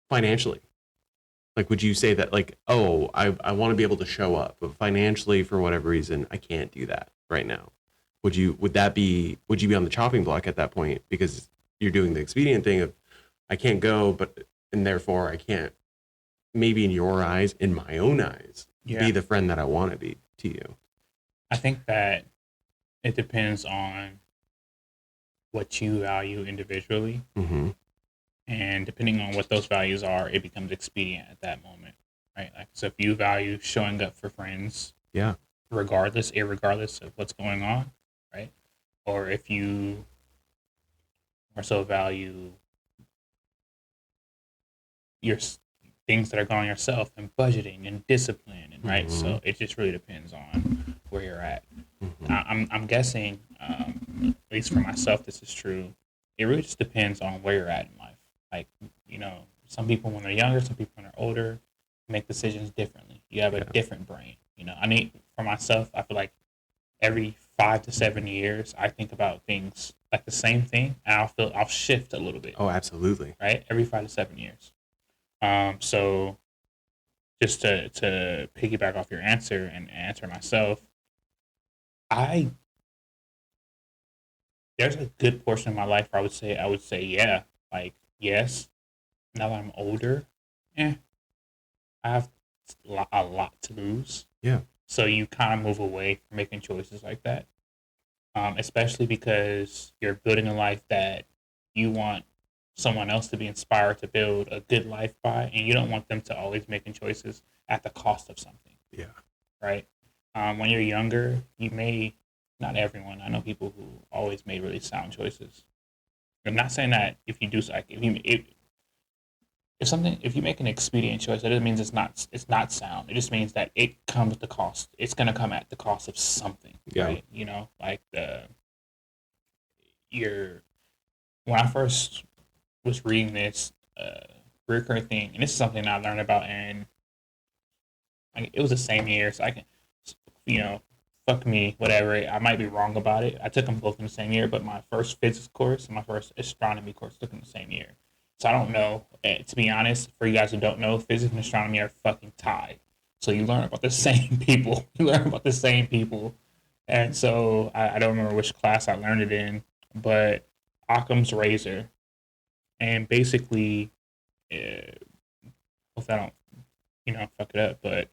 financially. Like, would you say that like, oh, I want to be able to show up, but financially for whatever reason, I can't do that right now. would you be on the chopping block at that point, because you're doing the expedient thing of I can't go, and therefore I can't, maybe in your eyes, in my own eyes, be the friend that I want to be to you. I think that it depends on what you value individually. Mm-hmm. And depending on what those values are, it becomes expedient at that moment, right? Like, so if you value showing up for friends, irregardless of what's going on, right? Or if you more so value your things that are going on yourself and budgeting and discipline, and right. Mm-hmm. So it just really depends on where you're at. Mm-hmm. I'm guessing, at least for myself, this is true. It really just depends on where you're at in life. Like, some people when they're younger, some people when they're older, make decisions differently. You have a different brain. For myself, I feel like every 5 to 7 years, I think about things like the same thing, and I'll shift a little bit. Oh, absolutely. Right, every 5 to 7 years. So just to piggyback off your answer and answer myself, there's a good portion of my life where I would say yeah, like yes. Now that I'm older, I have a lot to lose. Yeah. So you kind of move away from making choices like that, especially because you're building a life that you want someone else to be inspired to build a good life by, and you don't want them to always making choices at the cost of something. Yeah. Right. When you're younger, you may, not everyone. I know people who always made really sound choices. I'm not saying that if you do like if you make an expedient choice, that doesn't mean it's not sound. It just means that it comes at the cost. It's gonna come at the cost of something. Yeah. Right. Like when I first was reading this recurring thing, and this is something I learned about, and it was the same year, so I can, fuck me, whatever. I might be wrong about it. I took them both in the same year, but my first physics course and my first astronomy course took in the same year. So I don't know. To be honest, for you guys who don't know, physics and astronomy are fucking tied. So you learn about the same people. And so I don't remember which class I learned it in, but Occam's razor. And basically, hope I don't, fuck it up, but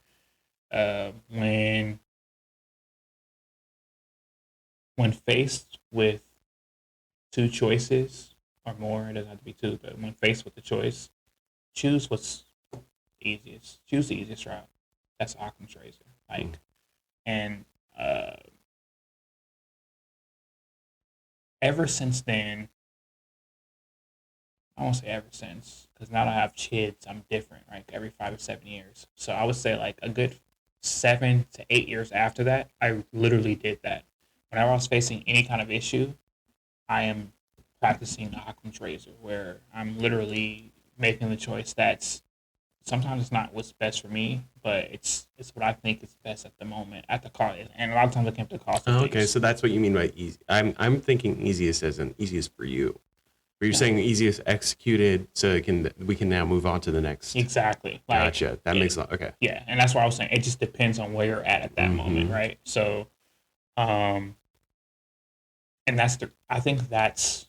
when faced with two choices or more, it doesn't have to be two, but when faced with the choice, choose what's easiest. Choose the easiest route. That's Occam's razor. And ever since then, I won't say ever since, because now that I have kids, I'm different, right? Every 5 to 7 years. So I would say like a good 7 to 8 years after that, I literally did that. Whenever I was facing any kind of issue, I am practicing the Occam's razor, where I'm literally making the choice that's sometimes it's not what's best for me, but it's what I think is best at the moment, at the cost, and a lot of times it comes to the cost of okay, so that's what you mean by easy. I'm thinking easiest as in easiest for you. But you're saying easiest executed, so we can now move on to the next. Exactly. Gotcha. That makes a lot. Okay. Yeah, and that's why I was saying it just depends on where you're at that moment, right? So, and I think that's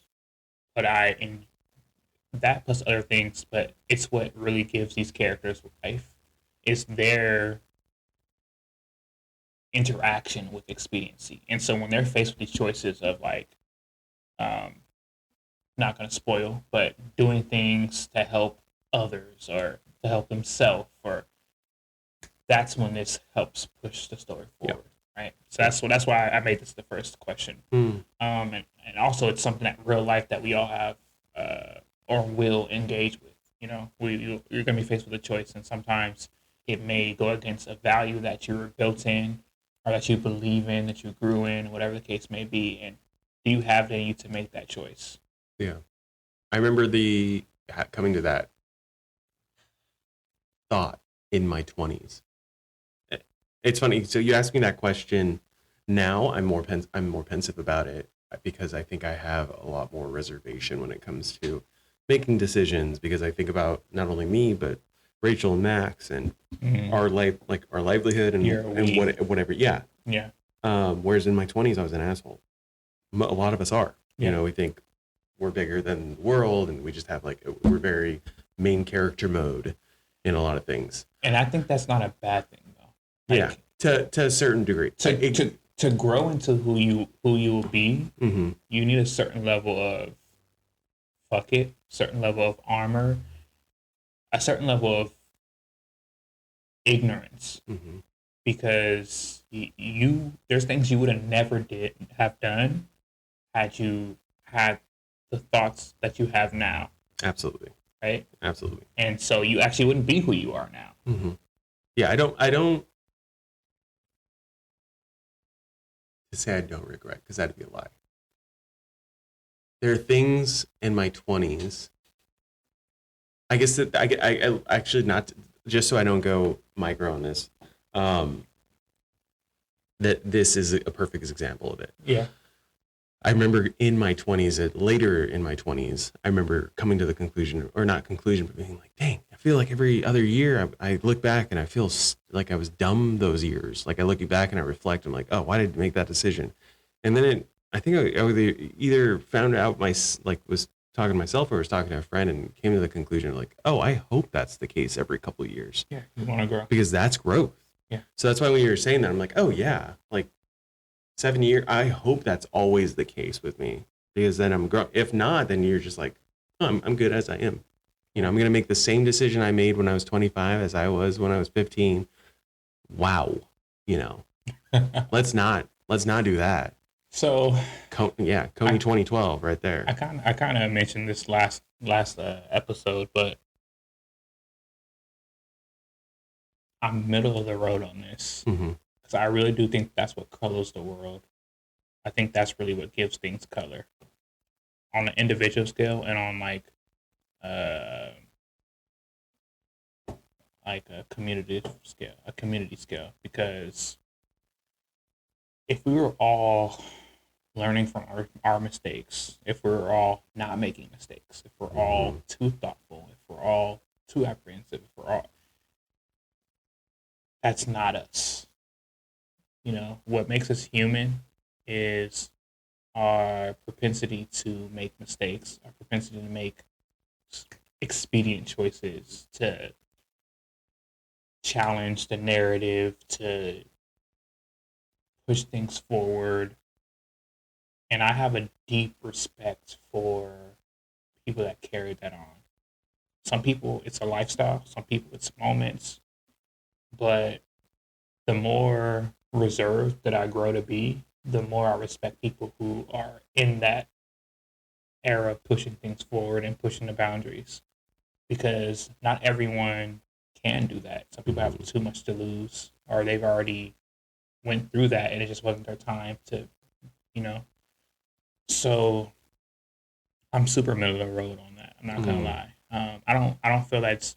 what that plus other things, but it's what really gives these characters life, is their interaction with expediency. And so when they're faced with these choices of like, not going to spoil, but doing things to help others or to help themselves, or that's when this helps push the story forward, right? So that's why I made this the first question. And also it's something that real life that we all have or will engage with. You're going to be faced with a choice, and sometimes it may go against a value that you were built in, or that you believe in, that you grew in, whatever the case may be. And do you have it in you to make that choice? Yeah. I remember coming to that thought in my 20s. It's funny. So you asked me that question. Now I'm more pensive about it, because I think I have a lot more reservation when it comes to making decisions, because I think about not only me, but Rachel and Max and our life, like our livelihood and whatever. Yeah. Yeah. Whereas in my 20s, I was an asshole. A lot of us are. Yeah. You know, we think we're bigger than the world, and we just have like we're very main character mode in a lot of things. And I think that's not a bad thing though. Yeah, to a certain degree. To grow into who you will be, Mm-hmm. you need a certain level of fuck it, certain level of armor, a certain level of ignorance, Mm-hmm. because you there's things you would have never have done had you had the thoughts that you have now, Absolutely. right? Absolutely. And so you actually wouldn't be who you are now. Mm-hmm. Yeah, I don't to say I don't regret, because that'd be a lie. There are things in my 20s. I guess that I actually, not just so I don't go micro on this. That this is a perfect example of it. Yeah. I remember in my 20s, later in my 20s, I remember coming to the conclusion, or not conclusion, but being like, dang, I feel like every other year I look back and I feel like I was dumb those years. Like I look back and I reflect, I'm like, oh, why did I make that decision? And then I think I either found out was talking to myself or was talking to a friend and came to the conclusion of like, oh, I hope that's the case every couple of years. Yeah. You want to grow. Because that's growth. Yeah. So that's why when you were saying that, I'm like, oh yeah, like 7 years. I hope that's always the case with me, because then I'm growing. If not, then you're just like, oh, I'm good as I am. You know, I'm going to make the same decision I made when I was 25 as I was when I was 15. Wow. You know, let's not do that. So Coney 2012 right there. I kind of mentioned this last episode, but I'm middle of the road on this, Mm-hmm. because I really do think that's what colors the world. I think that's really what gives things color on an individual scale and on like a community scale. Because if we were all learning from our mistakes, if we're all not making mistakes, if we're all too thoughtful, if we're all too apprehensive, if we're all, that's not us. You know, what makes us human is our propensity to make mistakes, our propensity to make expedient choices, to challenge the narrative, to push things forward. And I have a deep respect for people that carry that on. Some people, it's a lifestyle. Some people, it's moments. But the more reserved that I grow to be, the more I respect people who are in that era of pushing things forward and pushing the boundaries. Because not everyone can do that. Some people have too much to lose, or they've already went through that and it just wasn't their time to, you know. So I'm super middle of the road on that. I'm not gonna lie. I don't feel that's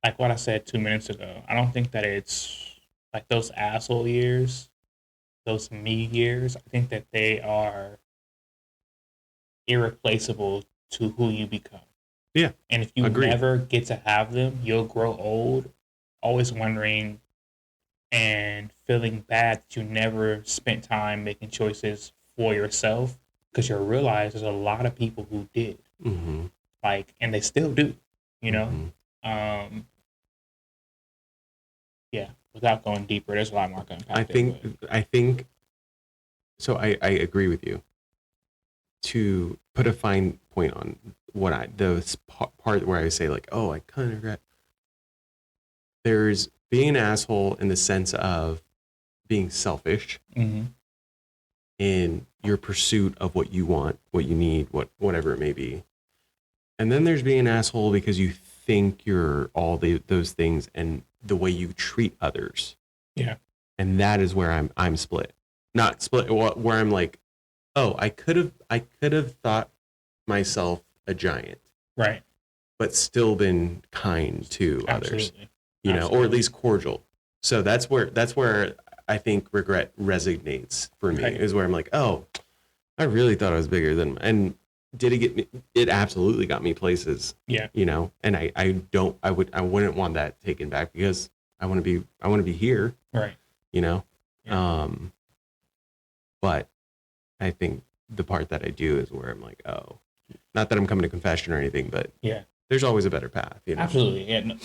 like what I said 2 minutes ago. I don't think that it's like those asshole years, those me years. I think that they are irreplaceable to who you become. Yeah. And if you never get to have them, you'll grow old, always wondering and feeling bad that you never spent time making choices for yourself, because you'll realize there's a lot of people who did. Mm-hmm. Like, and they still do, you know? Mm-hmm. Yeah, without going deeper, there's a lot more to unpack. I think so. I agree with you. To put a fine point on what the part where I say like, oh, I kind of regret. There's being an asshole in the sense of being selfish in your pursuit of what you want, what you need, whatever it may be. And then there's being an asshole because you think you're all those things and the way you treat others. Yeah. And that is where I'm split. Not split, where I'm like, oh, I could have thought myself a giant. Right. But still been kind to others. You know, Absolutely. or at least cordial. So that's where I think regret resonates for me, is where I'm like, oh, I really thought I was bigger than, and did it get me? It absolutely got me places. Yeah. You know, and I wouldn't want that taken back, because I want to be here. Right. You know, yeah. But I think the part that I do is where I'm like, oh, not that I'm coming to confession or anything, but Yeah, there's always a better path, you know? absolutely. Yeah, no,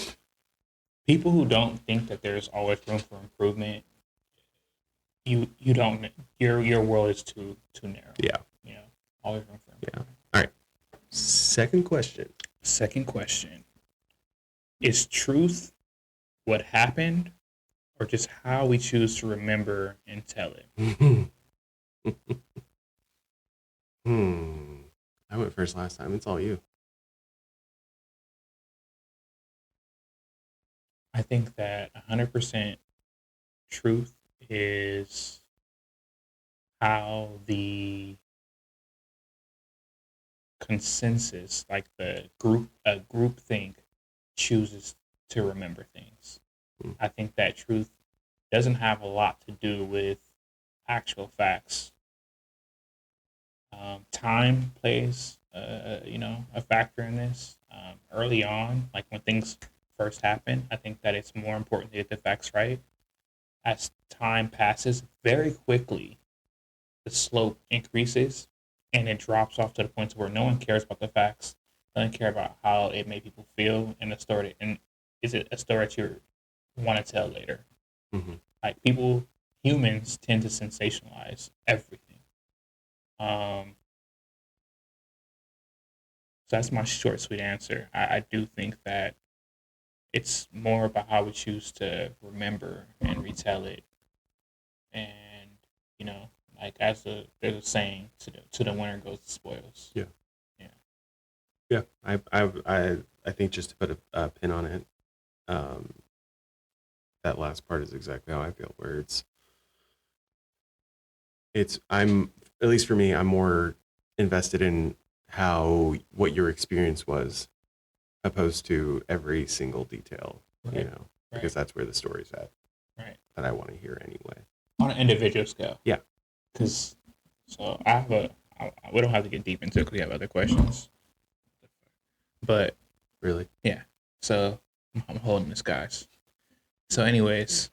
people who don't think that there's always room for improvement, you don't your world is too narrow. Yeah. You know, always room for Yeah. improvement. All right. Second question. Second question: is truth what happened, or just how we choose to remember and tell it? I went first last time. It's all you. I think that 100% truth is how the consensus, like the group think, chooses to remember things. Mm. I think that truth doesn't have a lot to do with actual facts. Time plays, a factor in this. Early on, like when things first happen, I think that it's more important to get the facts right. As time passes, very quickly, the slope increases and it drops off to the point where no one cares about the facts, doesn't care about how it made people feel in the story, and is it a story that you want to tell later? Mm-hmm. Like humans tend to sensationalize everything. Um, so that's my short, sweet answer. I do think that it's more about how we choose to remember and retell it, and you know, like there's a saying, to the winner goes the spoils. Yeah. Yeah. Yeah. I think just to put a pin on it, um, that last part is exactly how I feel, where I'm, at least for me, I'm more invested in what your experience was opposed to every single detail, Right. you know, because that's where the story's at. Right. That I want to hear anyway. On an individual scale. Yeah. Because, so I have we don't have to get deep into it because we have other questions. But, Really? yeah. So I'm holding this, guys. So, anyways,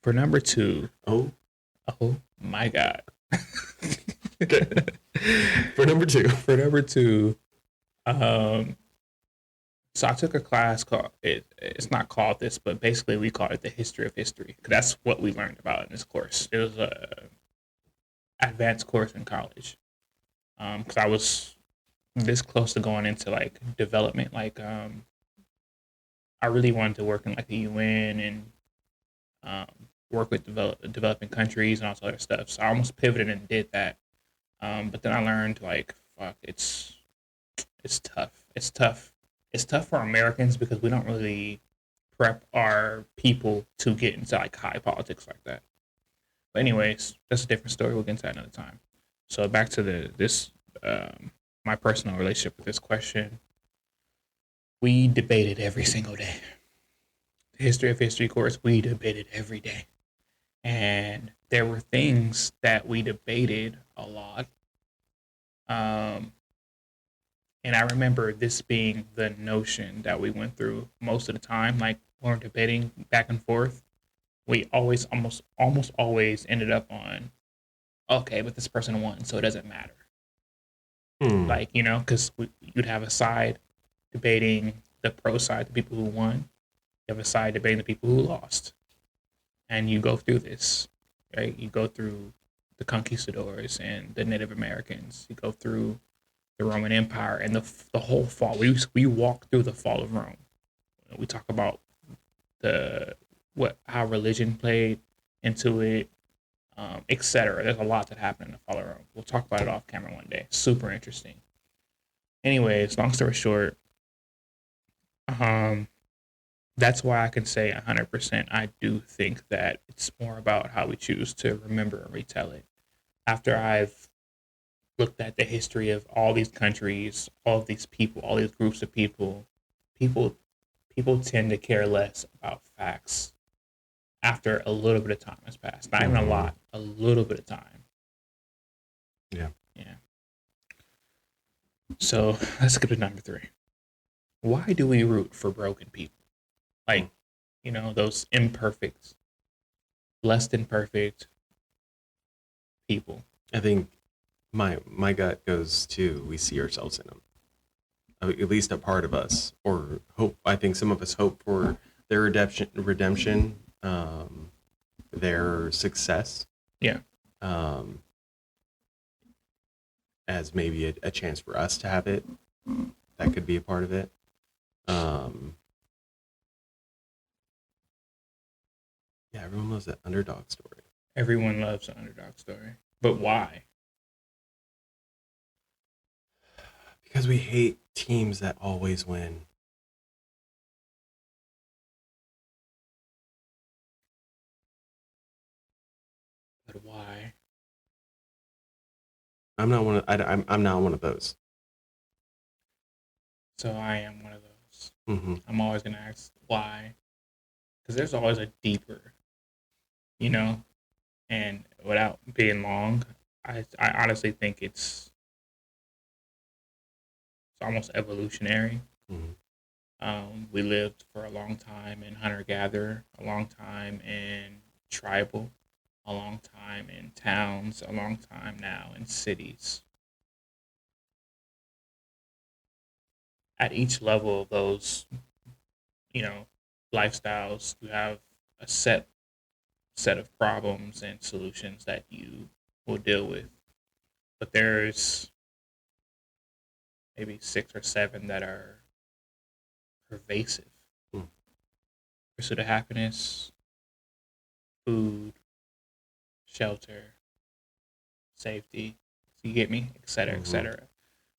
for number 2. Oh My God. For number 2. For number 2, so I took a class called it's not called this, but basically we call it the history of history. Cause that's what we learned about in this course. It was a advanced course in college. Cause I was this close to going into like development. Like, I really wanted to work in like the UN and work with developing countries and all this other stuff. So I almost pivoted and did that. But then I learned like, fuck, it's tough. It's tough. It's tough for Americans because we don't really prep our people to get into like high politics like that. But anyways, that's a different story. We'll get into that another time. So back to this my personal relationship with this question. We debated every single day. The history of history course, we debated every day. And there were things that we debated a lot. And I remember this being the notion that we went through most of the time. Like when we're debating back and forth, we almost always ended up on, okay, but this person won, so it doesn't matter. Like, because you'd have a side debating the pro side, the people who won. You have a side debating the people who lost. And you go through this, right? You go through the conquistadors and the Native Americans. You go through the Roman Empire and the whole fall. We walk through the fall of Rome. We talk about how religion played into it, etc. There's a lot that happened in the fall of Rome. We'll talk about it off camera one day. Super interesting. Anyways, long story short, that's why I can say 100%. I do think that it's more about how we choose to remember and retell it. After I've looked at the history of all these countries, all of these people, all these groups of people, people tend to care less about facts after a little bit of time has passed. Not even a lot, a little bit of time. Yeah. Yeah. So let's skip to number 3. Why do we root for broken people? Like, those imperfect, less than perfect, people. I think my gut goes to we see ourselves in them, at least a part of us, or hope. I think some of us hope for their redemption, their success, Yeah. As maybe a chance for us to have it. That could be a part of it. Yeah, everyone loves that underdog story. Everyone loves an underdog story. But why? Because we hate teams that always win. But why? I'm not one of I'm not one of those. So I am one of those. Mm-hmm. I'm always going to ask why. Because there's always a deeper, you know? And without being long, I honestly think it's almost evolutionary. Mm-hmm. We lived for a long time in hunter-gatherer, a long time in tribal, a long time in towns, a long time now in cities. At each level of those, you know, lifestyles, you have a set of problems and solutions that you will deal with. But there's maybe 6 or 7 that are pervasive. Mm. Pursuit of happiness, food, shelter, safety, you get me, et cetera, et Mm-hmm. cetera.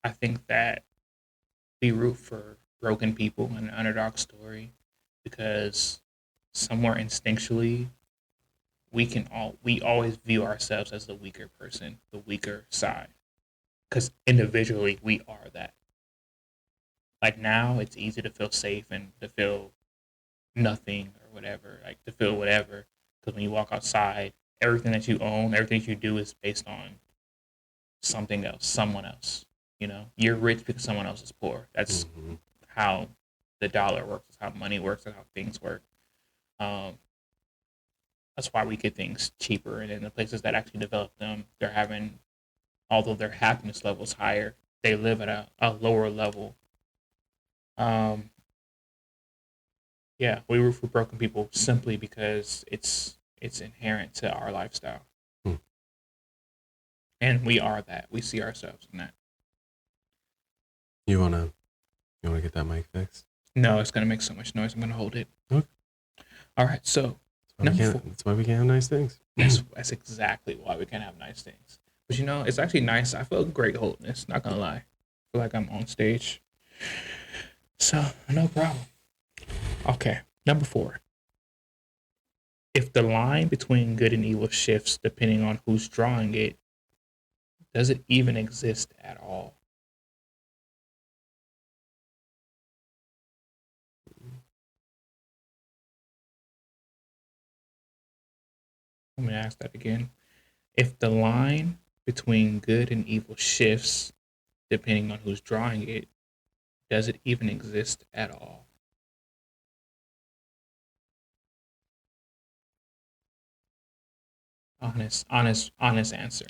I think that we root for broken people in an underdog story because somewhere instinctually we always view ourselves as the weaker person, the weaker side, because individually we are that. Like now, it's easy to feel safe and to feel nothing or whatever, like to feel whatever. Because when you walk outside, everything that you own, everything that you do is based on something else, someone else. You know, you're rich because someone else is poor. That's Mm-hmm. how the dollar works. That's how money works. That's how things work. Um, that's why we get things cheaper, and in the places that actually develop them, they're having, although their happiness level is higher, they live at a lower level. Um, yeah, we root for broken people simply because it's inherent to our lifestyle, Hmm. and we are that. We see ourselves in that. You wanna get that mic fixed? No, it's gonna make so much noise. I'm gonna hold it. Okay. All right, so That's why we can't have nice things. that's exactly why we can't have nice things. But you know, it's actually nice. I feel great holding this. Not gonna lie, I feel like I'm on stage. So no problem. Okay, number 4. If the line between good and evil shifts depending on who's drawing it, does it even exist at all? Let me ask that again. If the line between good and evil shifts depending on who's drawing it, does it even exist at all? Honest answer.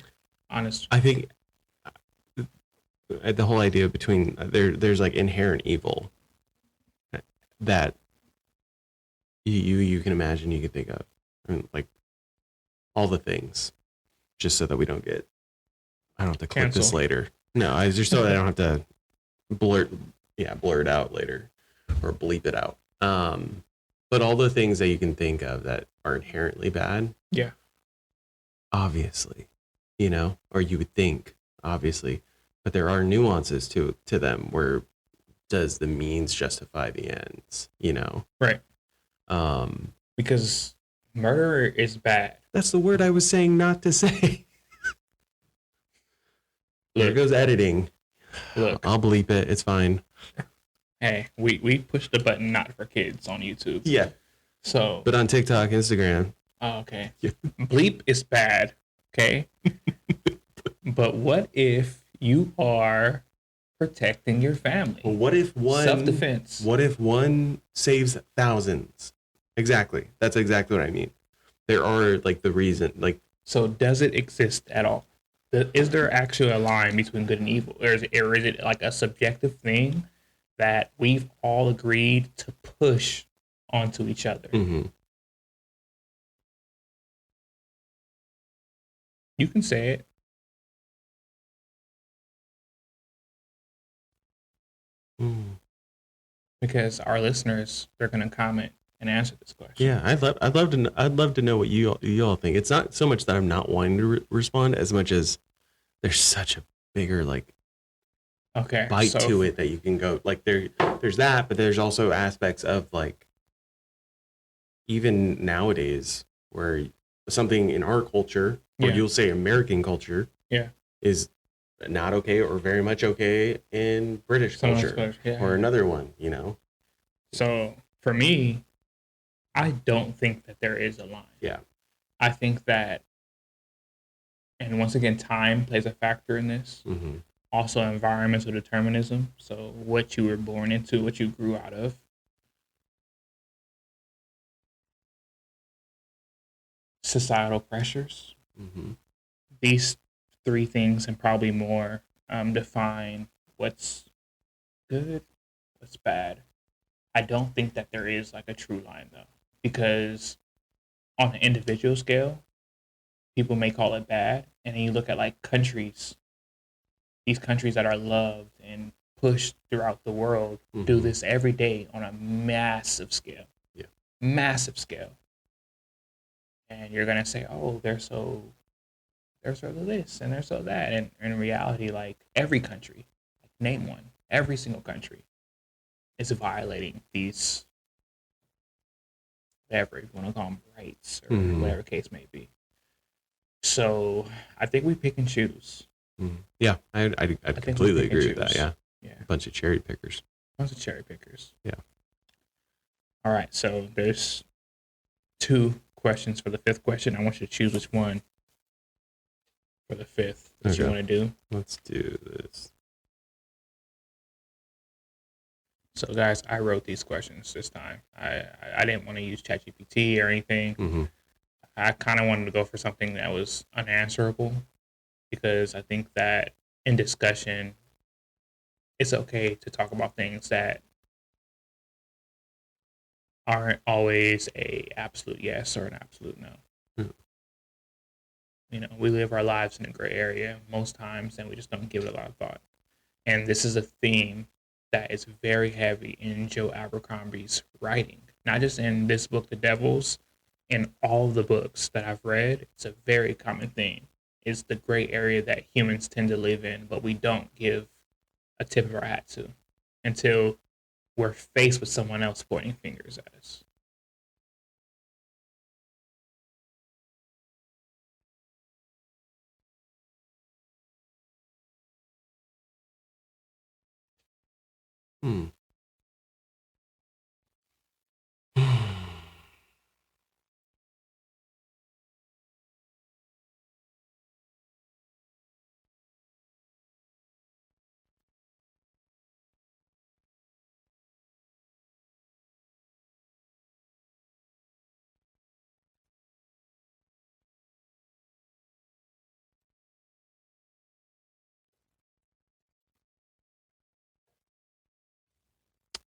Honest. I think the whole idea between there's like inherent evil that you can imagine, you can think of, and like all the things, just so that we don't get, I don't have to clip this Cancel. later. No, I just so that I don't have to blur it out later or bleep it out. But all the things that you can think of that are inherently bad, Yeah. obviously, or you would think, obviously, but there are nuances to them. Where does the means justify the ends? Right. Um, Because murder is bad. that's the word I was saying not to say. There Look, goes editing. look. I'll bleep it. It's fine. Hey, we pushed the button not for kids on YouTube. Yeah. So, But on TikTok, Instagram. oh, okay. Yeah. Bleep is bad. Okay. But what if you are protecting your family? Well, what if one Self-defense. What if one saves thousands? Exactly. That's exactly what I mean. There are like the reason, like So does it exist at all? Is there actually a line between good and evil, or is it like a subjective thing that we've all agreed to push onto each other? Mm-hmm. You can say it Mm. because our listeners, they're going to comment and answer this question. Yeah, I'd love to know what you all think. It's not so much that I'm not wanting to respond as much as there's such a bigger like Okay, bite so to it that you can go like there's that, but there's also aspects of like even nowadays where something in our culture or yeah, you'll say American culture yeah, is not okay or very much okay in British someone else culture goes, yeah, or yeah. another one, you know? So for me, I don't think that there is a line. Yeah. I think that, and once again, time plays a factor in this. Mm-hmm. Also, environmental determinism. So, what you were born into, what you grew out of. Societal pressures. Mm-hmm. These three things and probably more define what's good, what's bad. I don't think that there is like a true line though, because on an individual scale, people may call it bad, and then you look at like countries, these countries that are loved and pushed throughout the world do Mm-hmm. this every day on a massive scale. Yeah. Massive scale. And you're gonna say, oh, they're so this and they're so that. And in reality, like every country, like name one, every single country is violating these, whatever you want to call them, rights or Mm-hmm. whatever case may be. So I think we pick and choose. Mm-hmm. Yeah, I'd I think we completely pick and agree with that. choose. Yeah. Yeah. A bunch of cherry pickers. Bunch of cherry pickers. Yeah. All right. So there's two questions for the fifth question. I want you to choose which one for the fifth that you Okay. want to do. Let's do this. So, guys, I wrote these questions this time. I didn't want to use ChatGPT or anything. Mm-hmm. I kind of wanted to go for something that was unanswerable because I think that in discussion, it's okay to talk about things that aren't always a absolute yes or an absolute no. Yeah. You know, we live our lives in a gray area most times, and we just don't give it a lot of thought. And this is a theme that is very heavy in Joe Abercrombie's writing, not just in this book, The Devils, in all the books that I've read. It's a very common theme. It's the gray area that humans tend to live in, but we don't give a tip of our hat to until we're faced with someone else pointing fingers at us. Hmm.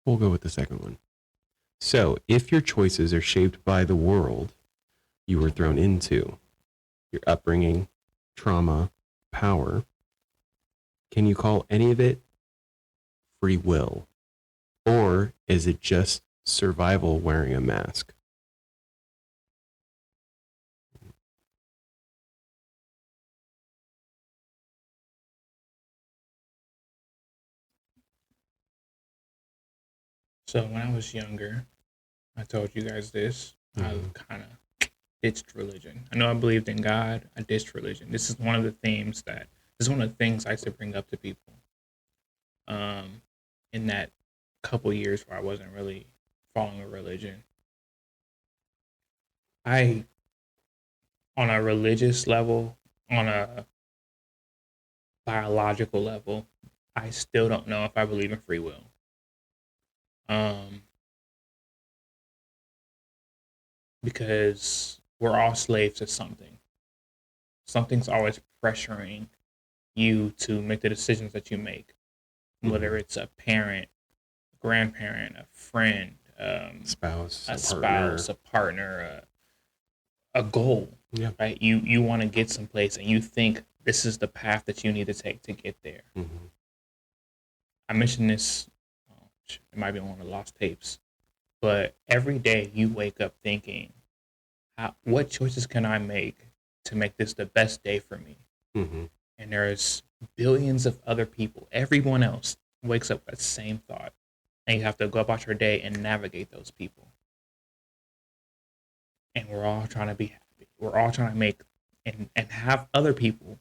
We'll go with the second one. So, if your choices are shaped by the world you were thrown into, your upbringing, trauma, power, can you call any of it free will? Or is it just survival wearing a mask? So when I was younger, I told you guys this. I Mm-hmm. kind of ditched religion. I know I believed in God. I ditched religion. This is one of the themes that this is one of the things I used to bring up to people. Um, in that couple years where I wasn't really following a religion, I on a religious level, on a biological level, I still don't know if I believe in free will. Um, because we're all slaves to something. something's always pressuring you to make the decisions that you make, whether it's a parent, grandparent, a friend, Spouse, a a partner. spouse, a partner, a goal. Yeah. Right? You want to get someplace, and you think this is the path that you need to take to get there. Mm-hmm. I mentioned this. It might be on one of the lost tapes, but every day you wake up thinking, what choices can I make to make this the best day for me? Mm-hmm. And there's billions of other people. Everyone else wakes up with the same thought, and you have to go about your day and navigate those people. And we're all trying to be happy. We're all trying to make and have other people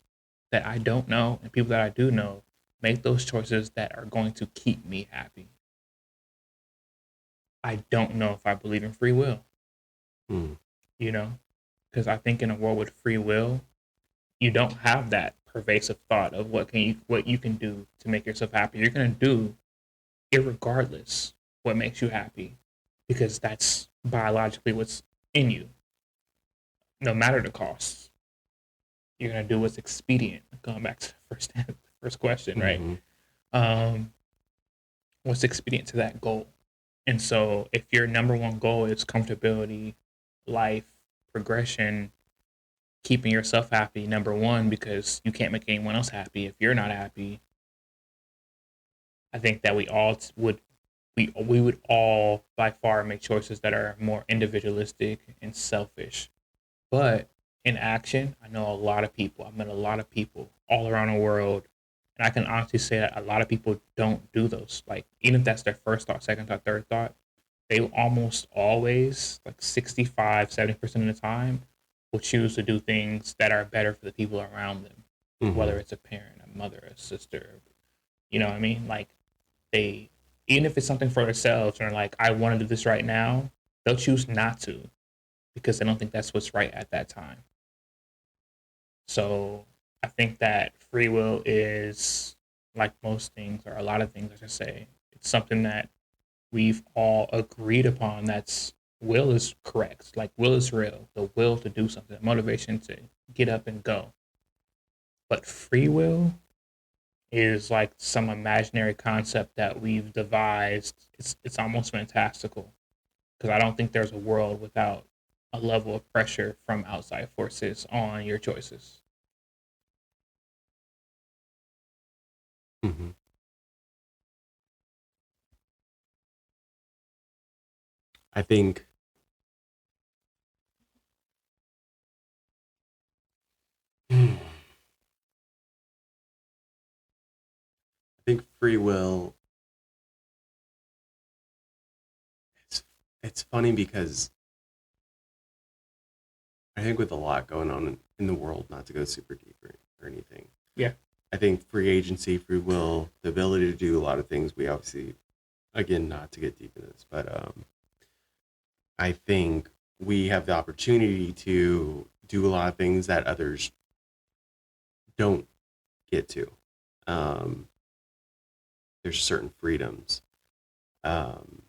that I don't know and people that I do know make those choices that are going to keep me happy. I don't know if I believe in free will, Mm. you know, because I think in a world with free will, you don't have that pervasive thought of what you can do to make yourself happy. You're gonna do irregardless what makes you happy, because that's biologically what's in you, no matter the cost. You're gonna do what's expedient. Going back to the first question, right? Mm-hmm. Um, what's expedient to that goal? And so, if your number one goal is comfortability, life, progression, keeping yourself happy, number one, because you can't make anyone else happy if you're not happy. I think that we all we would all by far make choices that are more individualistic and selfish. But in action, I know a lot of people. I've met a lot of people all around the world, and I can honestly say that a lot of people don't do those. Like, even if that's their first thought, second thought, third thought, they almost always, like 65, 70% of the time, will choose to do things that are better for the people around them, Mm-hmm. whether it's a parent, a mother, a sister. You know what I mean? Like, they, even if it's something for themselves, and they're like, I want to do this right now, they'll choose not to because they don't think that's what's right at that time. So I think that free will is, like most things, or a lot of things, I should say, it's something that we've all agreed upon. That's will is correct. Like, will is real. The will to do something, the motivation to get up and go. But free will is like some imaginary concept that we've devised. It's almost fantastical, because I don't think there's a world without a level of pressure from outside forces on your choices. Mm-hmm. I think I think free will. It's it's funny because I think with a lot going on in the world, not to go super deep or anything. Yeah. I think free agency, free will, the ability to do a lot of things. We obviously, again, not to get deep in this, but I think we have the opportunity to do a lot of things that others don't get to. Um, there's certain freedoms. Um,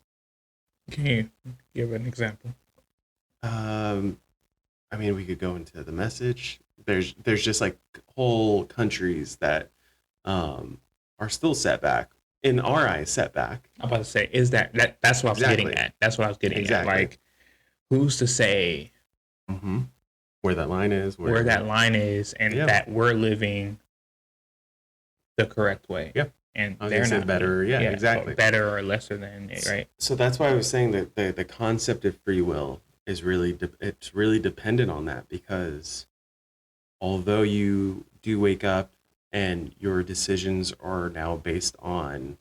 Can you give an example? I mean, we could go into the message. There's just like whole countries that are still set back in our eyes, set back. I'm about to say, is that's what I was Exactly. getting at. That's what I was getting Exactly. at. Like, who's to say Mm-hmm. Where that line is, where that line is, and Yeah. that we're living the correct way? Yeah. And I was they're gonna say not better. Yeah, exactly. better or lesser than it, right? So that's why I was saying that the concept of free will is really it's really dependent on that, because although you do wake up and your decisions are now based on,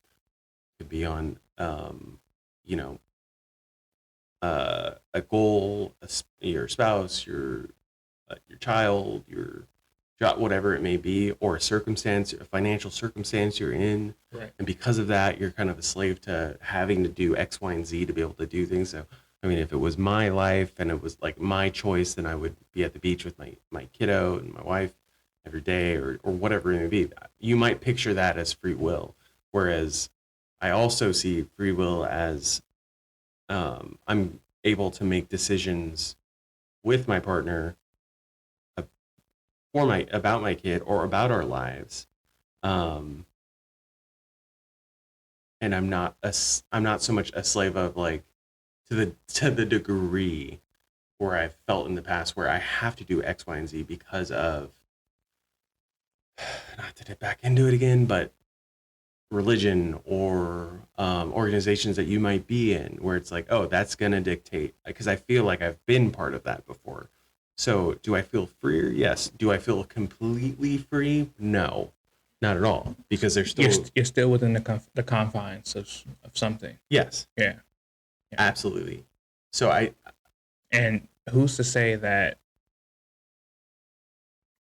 could be on you know, a goal, your spouse, your child, your job, whatever it may be, or a circumstance, a financial circumstance you're in, Right. and because of that, you're kind of a slave to having to do X, Y, and Z to be able to do things. So, I mean, if it was my life and it was like my choice, then I would be at the beach with my kiddo and my wife every day, or whatever it may be. You might picture that as free will, whereas I also see free will as I'm able to make decisions with my partner about my kid or about our lives. And I'm not so much a slave of like to the degree where I've felt in the past where I have to do X, Y, and Z because of, not to dip back into it again, but religion or organizations that you might be in, where it's like, oh, that's gonna dictate, because I feel like I've been part of that before. So do I feel freer? Yes. Do I feel completely free? No, not at all, because there's still You're still within the confines of something. yes, Yeah. absolutely. So and who's to say that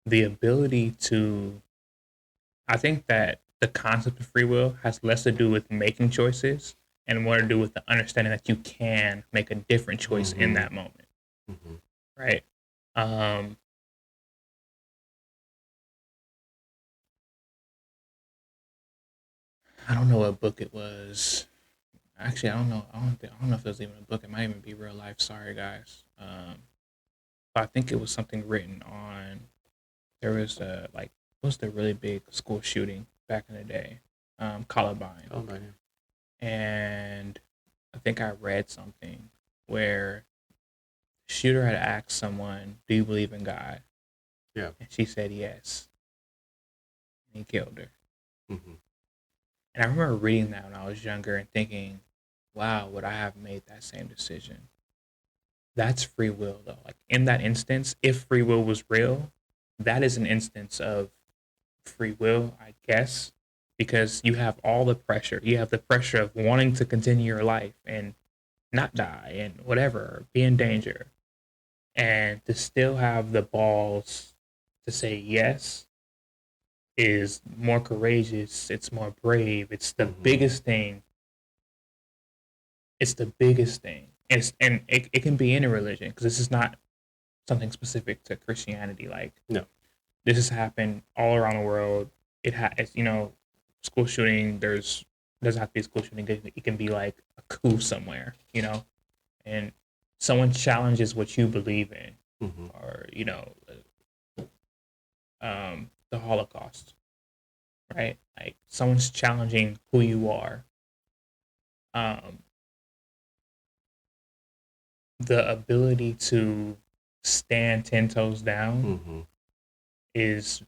the ability to, I think that the concept of free will has less to do with making choices and more to do with the understanding that you can make a different choice in that moment. Right? I don't know what book it was. Actually, I don't know. I don't know if it was even a book. It might even be real life. Sorry, guys. But I think it was something written on. There was what was the really big school shooting back in the day? Columbine. Columbine. And I think I read something where the shooter had asked someone, "Do you believe in God?" Yeah. And she said yes. And he killed her. Mm-hmm. And I remember reading that when I was younger and thinking, wow, would I have made that same decision? That's free will, though. Like in that instance, if free will was real, that is an instance of free will, I guess, because you have all the pressure. You have the pressure of wanting to continue your life and not die and whatever, be in danger. And to still have the balls to say yes is more courageous. It's more brave. It's the biggest thing. It's the biggest thing. And it can be any religion because this is not something specific to Christianity. Like, no, this has happened all around the world. It's, school shooting. Doesn't have to be a school shooting. It can be like a coup somewhere, and someone challenges what you believe in, or the Holocaust, right? Like someone's challenging who you are. The ability to stand 10 toes down is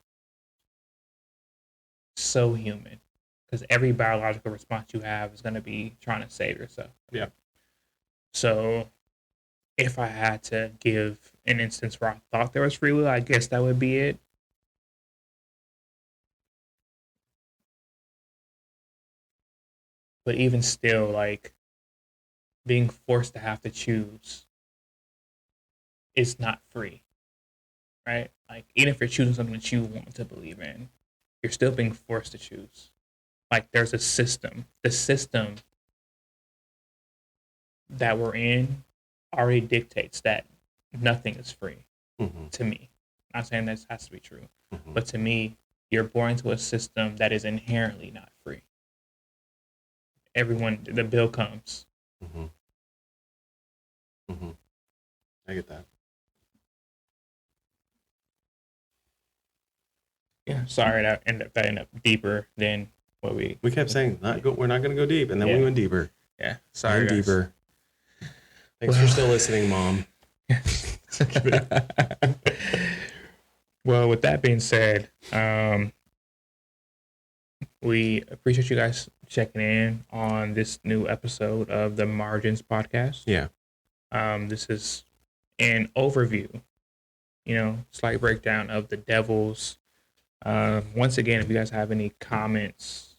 so human, because every biological response you have is going to be trying to save yourself. Yeah. So if I had to give an instance where I thought there was free will, I guess that would be it. But even still, like, being forced to have to choose is not free, right? Like, even if you're choosing something that you want to believe in, you're still being forced to choose. Like, there's a system. The system that we're in already dictates that nothing is free to me. I'm not saying that has to be true, but to me, you're born into a system that is inherently not free. The bill comes. I get that. Yeah, sorry that ended up deeper than what we kept saying. We're not going to go deep, and then we went deeper. Yeah, sorry, guys. Deeper. Thanks for still listening, Mom. Well, with that being said, we appreciate you guys checking in on this new episode of the Margins podcast. Yeah. This is an overview, slight breakdown of the Devils. Once again, if you guys have any comments,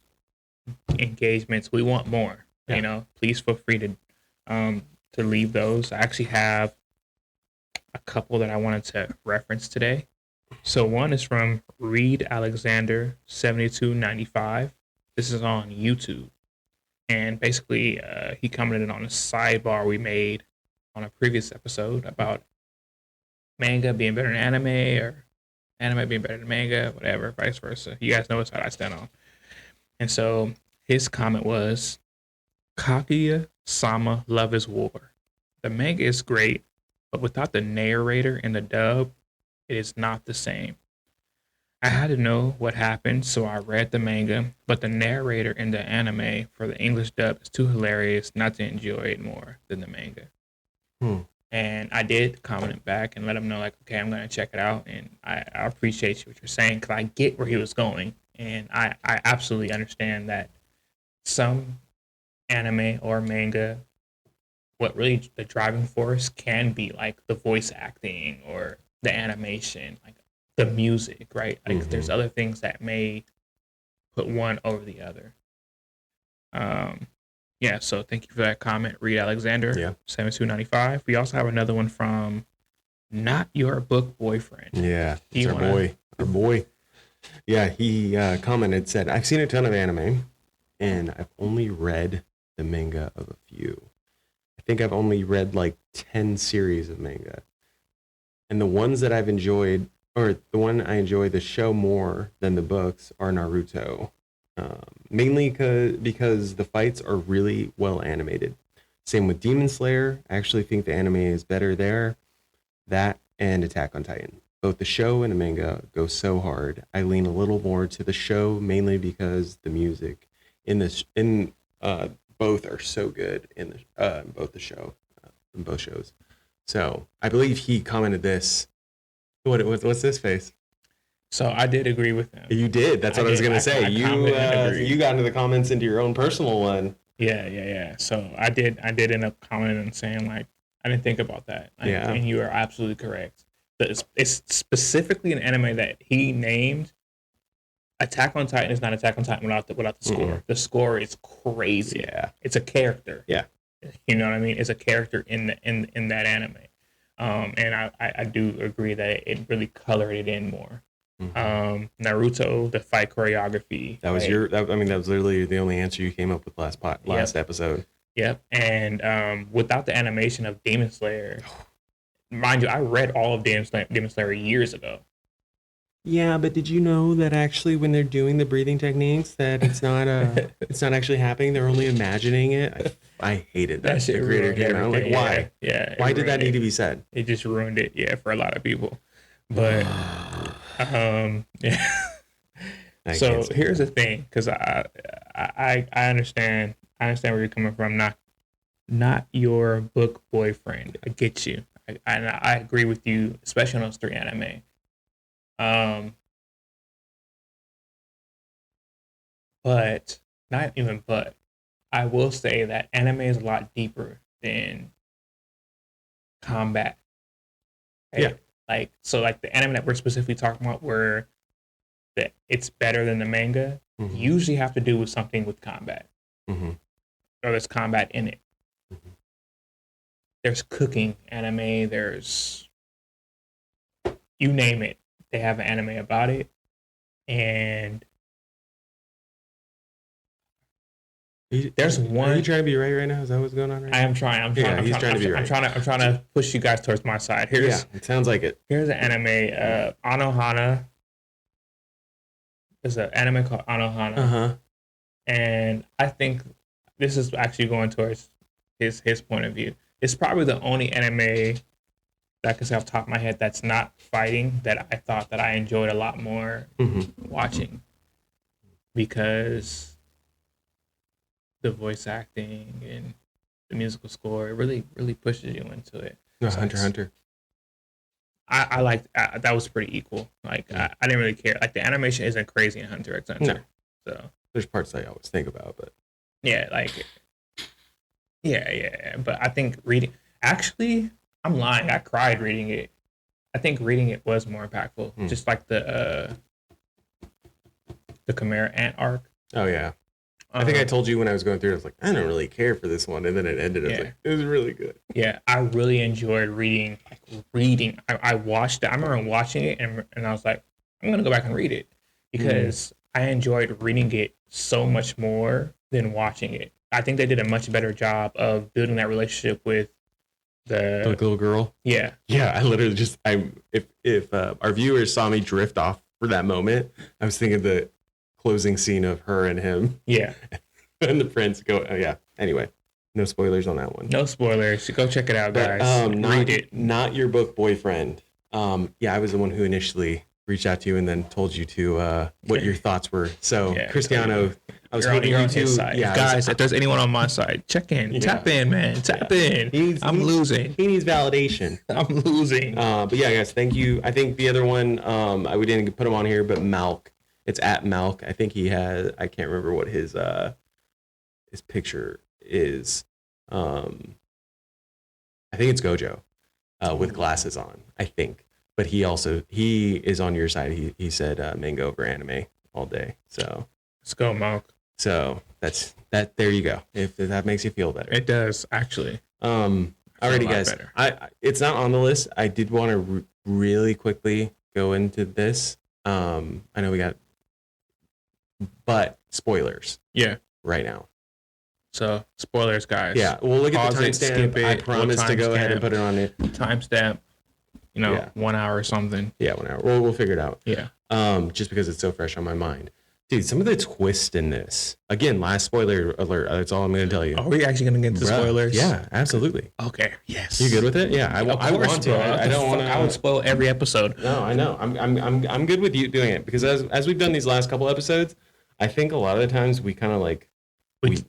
engagements, we want more. Yeah. Please feel free to leave those. I actually have a couple that I wanted to reference today. So one is from Reed Alexander 7295. This is on YouTube, and basically he commented on a sidebar we made on a previous episode about manga being better than anime, or anime being better than manga, whatever, vice versa. You guys know what side I stand on. And so his comment was, Kaguya-sama Love is War. The manga is great, but without the narrator and the dub, it is not the same. I had to know what happened, so I read the manga, but the narrator in the anime for the English dub is too hilarious not to enjoy it more than the manga. Hmm. And I did comment it back and let him know, like, okay, I'm going to check it out. And I appreciate what you're saying because I get where he was going. And I absolutely understand that some anime or manga, what really the driving force can be like the voice acting or the animation, like the music, right? Like there's other things that may put one over the other. Yeah, so thank you for that comment, Reed Alexander. Yeah. 7295. We also have another one from Not Your Book Boyfriend. Yeah, it's our boy. Our boy. Yeah, he commented, said, I've seen a ton of anime, and I've only read the manga of a few. I think I've only read like 10 series of manga. And the ones that I've enjoyed, or the one I enjoy the show more than the books, are Naruto. Mainly because the fights are really well animated. Same with Demon Slayer. I actually think the anime is better there. That and Attack on Titan. Both the show and the manga go so hard. I lean a little more to the show mainly because the music in both are so good in both the show in both shows. So I believe he commented this. What's this face? So I did agree with him. You did. That's what I was going to say. You got into the comments into your own personal one. Yeah. So I did end up commenting and saying, like, I didn't think about that. Like, Yeah. And you are absolutely correct. It's specifically an anime that he named. Attack on Titan is not Attack on Titan without the score. Mm-hmm. The score is crazy. Yeah. It's a character. Yeah. You know what I mean? It's a character in that anime. And I do agree that it really colored it in more. Mm-hmm. Naruto, the fight choreography. That was that was literally the only answer you came up with last episode. Yep. And without the animation of Demon Slayer, mind you, I read all of Demon Slayer years ago. Yeah, but did you know that actually when they're doing the breathing techniques that it's not actually happening? They're only imagining it. I hated that. The creator came out like, why? Yeah. Why did that need to be said? It just ruined it. Yeah, for a lot of people. But yeah. So here's the thing, because I understand where you're coming from. Not your book boyfriend. I get you. I agree with you, especially on those three anime. But not even but. I will say that anime is a lot deeper than combat. Right? Yeah. Like the anime that we're specifically talking about, where that it's better than the manga, usually have to do with something with combat, or there's combat in it. There's cooking anime. There's, you name it, they have an anime about it, and there's one. Are you trying to be right now? Is that what's going on right now? I am trying. He's trying to be right. I'm trying to push you guys towards my side. Yeah, it sounds like it. Here's an anime, Anohana. There's an anime called Anohana. And I think this is actually going towards his point of view. It's probably the only anime that I can say off the top of my head that's not fighting that I thought that I enjoyed a lot more watching, because the voice acting and the musical score, it really pushes you into it. No, Hunter x Hunter. I liked that was pretty equal. Like I didn't really care. Like the animation isn't crazy in Hunter x Hunter. No. So there's parts I always think about, but yeah, like yeah. But I think reading, actually, I'm lying. I cried reading it. I think reading it was more impactful. Just like the Chimera Ant arc. Oh yeah. I think I told you when I was going through it, I was like, I don't really care for this one. And then it ended. I was like, it was really good. Yeah, I really enjoyed reading. I watched it. I remember watching it and I was like, I'm going to go back and read it. Because I enjoyed reading it so much more than watching it. I think they did a much better job of building that relationship with the little girl. Yeah. Yeah, I literally just, if our viewers saw me drift off for that moment, I was thinking the closing scene of her and him. Yeah. And the prince go, oh yeah. Anyway, no spoilers on that one. No spoilers. Go check it out, guys. Read it. Not Your Book Boyfriend. Yeah, I was the one who initially reached out to you and then told you to what your thoughts were. So Cristiano, I was hoping on you to, his side. yeah, Guys, if there's anyone on my side, check in, tap in, man, tap in. I'm losing. He needs validation. I'm losing. But yeah, guys, thank you. I think the other one, we didn't put him on here, but Malk. It's at Malk. I think he has. I can't remember what his picture is. I think it's Gojo, with glasses on. I think. But he is on your side. He said mango over anime all day. So let's go, Mark. So that's that. There you go. If that makes you feel better, it does actually. Alrighty, guys. It's not on the list. I did want to really quickly go into this. I know we got, but spoilers. Yeah. Right now. So spoilers, guys. Yeah. We'll look at the timestamp. I promise to go ahead and put it on it. Timestamp. 1 hour or something. Yeah, 1 hour. We'll figure it out. Yeah. Just because it's so fresh on my mind. Dude, some of the twists in this. Again, last spoiler alert. That's all I'm going to tell you. Are we actually going to get into spoilers? Yeah, absolutely. Okay. Yes. You good with it? Yeah, I want to. I don't want to. I would spoil every episode. No, I know. I'm good with you doing it because as we've done these last couple episodes, I think a lot of the times we kind of like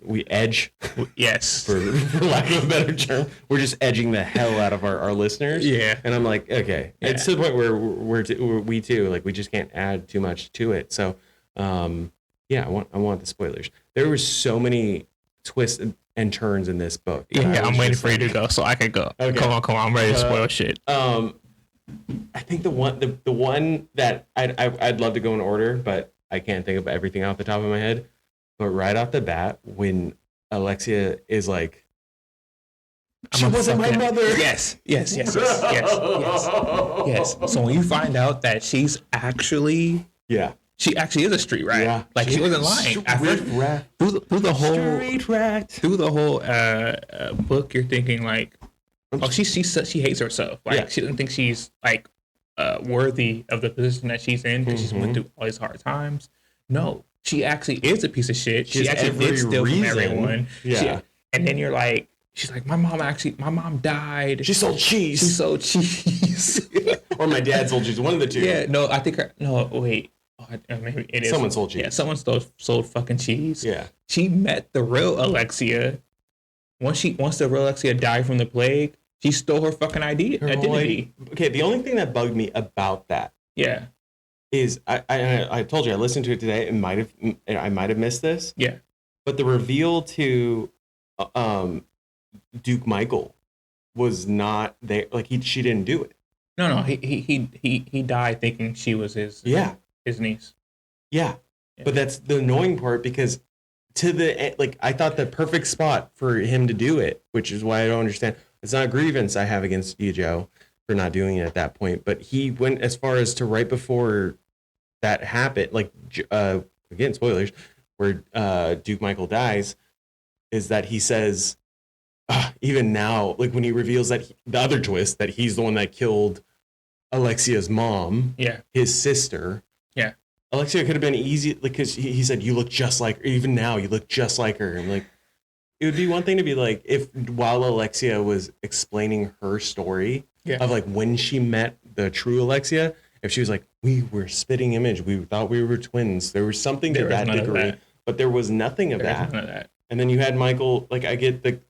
we edge. Yes. For lack of a better term, we're just edging the hell out of our listeners. Yeah. And I'm like, okay, it's to the point where we too like we just can't add too much to it. So, I want the spoilers. There were so many twists and turns in this book. Yeah, I'm waiting for you to go so I can go. Okay. Come on, I'm ready to spoil shit. I think the one that I'd love to go in order, but I can't think of everything off the top of my head. But right off the bat, when Alexia is like, she wasn't my mother. Yes. So when you find out that she's actually, she actually is a street rat. Yeah, like she wasn't lying. Through the whole book, you're thinking like, oh, she hates herself. Like she doesn't think she's like worthy of the position that she's in because she's went through all these hard times. No. She actually is a piece of shit. She actually did steal from everyone. Yeah. And then you're like, she's like, my mom died. She sold cheese. Or my dad sold cheese. One of the two. Yeah. No, I think wait. Maybe it is. Someone sold cheese. Yeah. Someone sold fucking cheese. Yeah. She met the real Alexia. Once the real Alexia died from the plague, she stole her fucking identity. Okay. The only thing that bugged me about that. Yeah. Is I told you I listened to it today and I might have missed this. Yeah. But the reveal to Duke Michael was not there. Like she didn't do it. No. He died thinking she was his niece. Yeah. But that's the annoying part because I thought the perfect spot for him to do it, which is why I don't understand. It's not a grievance I have against you, Joe, for not doing it at that point. But he went as far as to right before that happened, like again, spoilers, where Duke Michael dies, is that he says, even now, like when he reveals that the other twist, that he's the one that killed Alexia's mom, his sister. Yeah. Alexia could have been easy, like, because he said, you look just like her. Even now, you look just like her. I'm like, it would be one thing to be like, if while Alexia was explaining her story of like when she met the true Alexia, if she was like, we were spitting image, we thought we were twins. There was something to that degree, but there was nothing of that. And then you had Michael, like I get the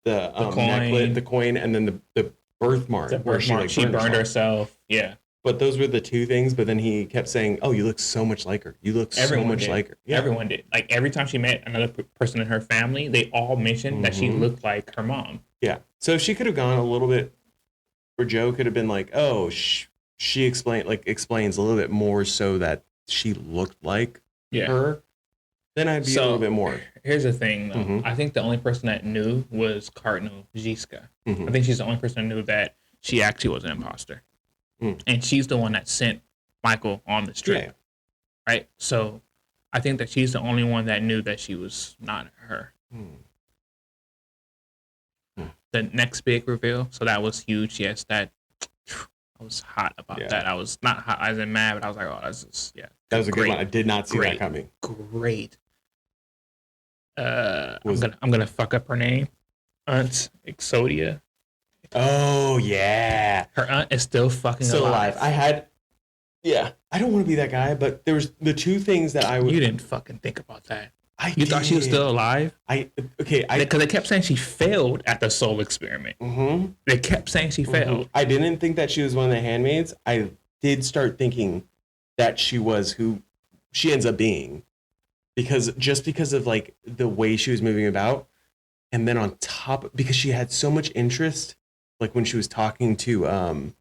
necklace, the coin, and then the birthmark. The birthmark, she burned herself. Yeah. But those were the two things. But then he kept saying, "Oh, you look so much like her. You look so much like her." Yeah. Everyone did. Like every time she met another person in her family, they all mentioned that she looked like her mom. Yeah. So she could have gone a little bit, or Joe could have been like, "Oh, she explains a little bit more so that she looked like her." Then I'd be a little bit more. Here's the thing, though. I think the only person that knew was Cardinal Ziska. I think she's the only person that knew that she actually was an imposter. And she's the one that sent Michael on the strip. Right? So I think that she's the only one that knew that she was not her. The next big reveal, so that was huge. Yes, I was hot about that. I was not hot, I was mad, but I was like, oh, that's just, that was a good one. I did not see that coming. Great. I'm gonna fuck up her name. Aunt Exodia. Oh yeah. Her aunt is still fucking alive. Yeah, I don't want to be that guy, but there was the two things that I would. You didn't fucking think about that. I You thought she was did. still alive? Okay. Because they kept saying she failed at the soul experiment. Mm-hmm. They kept saying she failed. I didn't think that she was one of the handmaids. I did start thinking that she was who she ends up being, because of like the way she was moving about, and then on top because she had so much interest, like when she was talking to um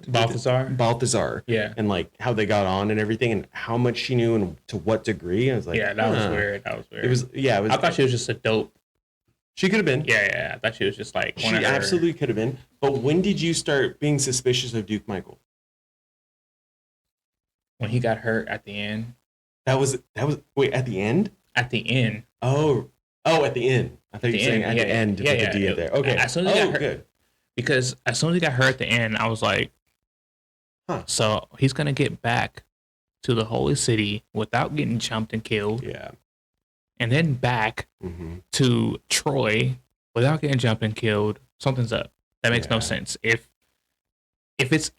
Balthazar, Yeah. and like how they got on and everything, and how much she knew and to what degree. I was like, Yeah, that was weird. That was weird. It was. I thought she was just a dope. She could have been. Yeah. I thought she was just like She absolutely could have been. But when did you start being suspicious of Duke Michael? When he got hurt at the end. That was wait, at the end? At the end. Oh, at the end. I thought you were saying at the end. Yeah. There. Okay. As soon as he got hurt, good. Because as soon as he got hurt at the end, I was like, huh. So he's gonna get back to the holy city without getting jumped and killed. Yeah. And then back to Troy without getting jumped and killed. Something's up. That makes no sense. If it's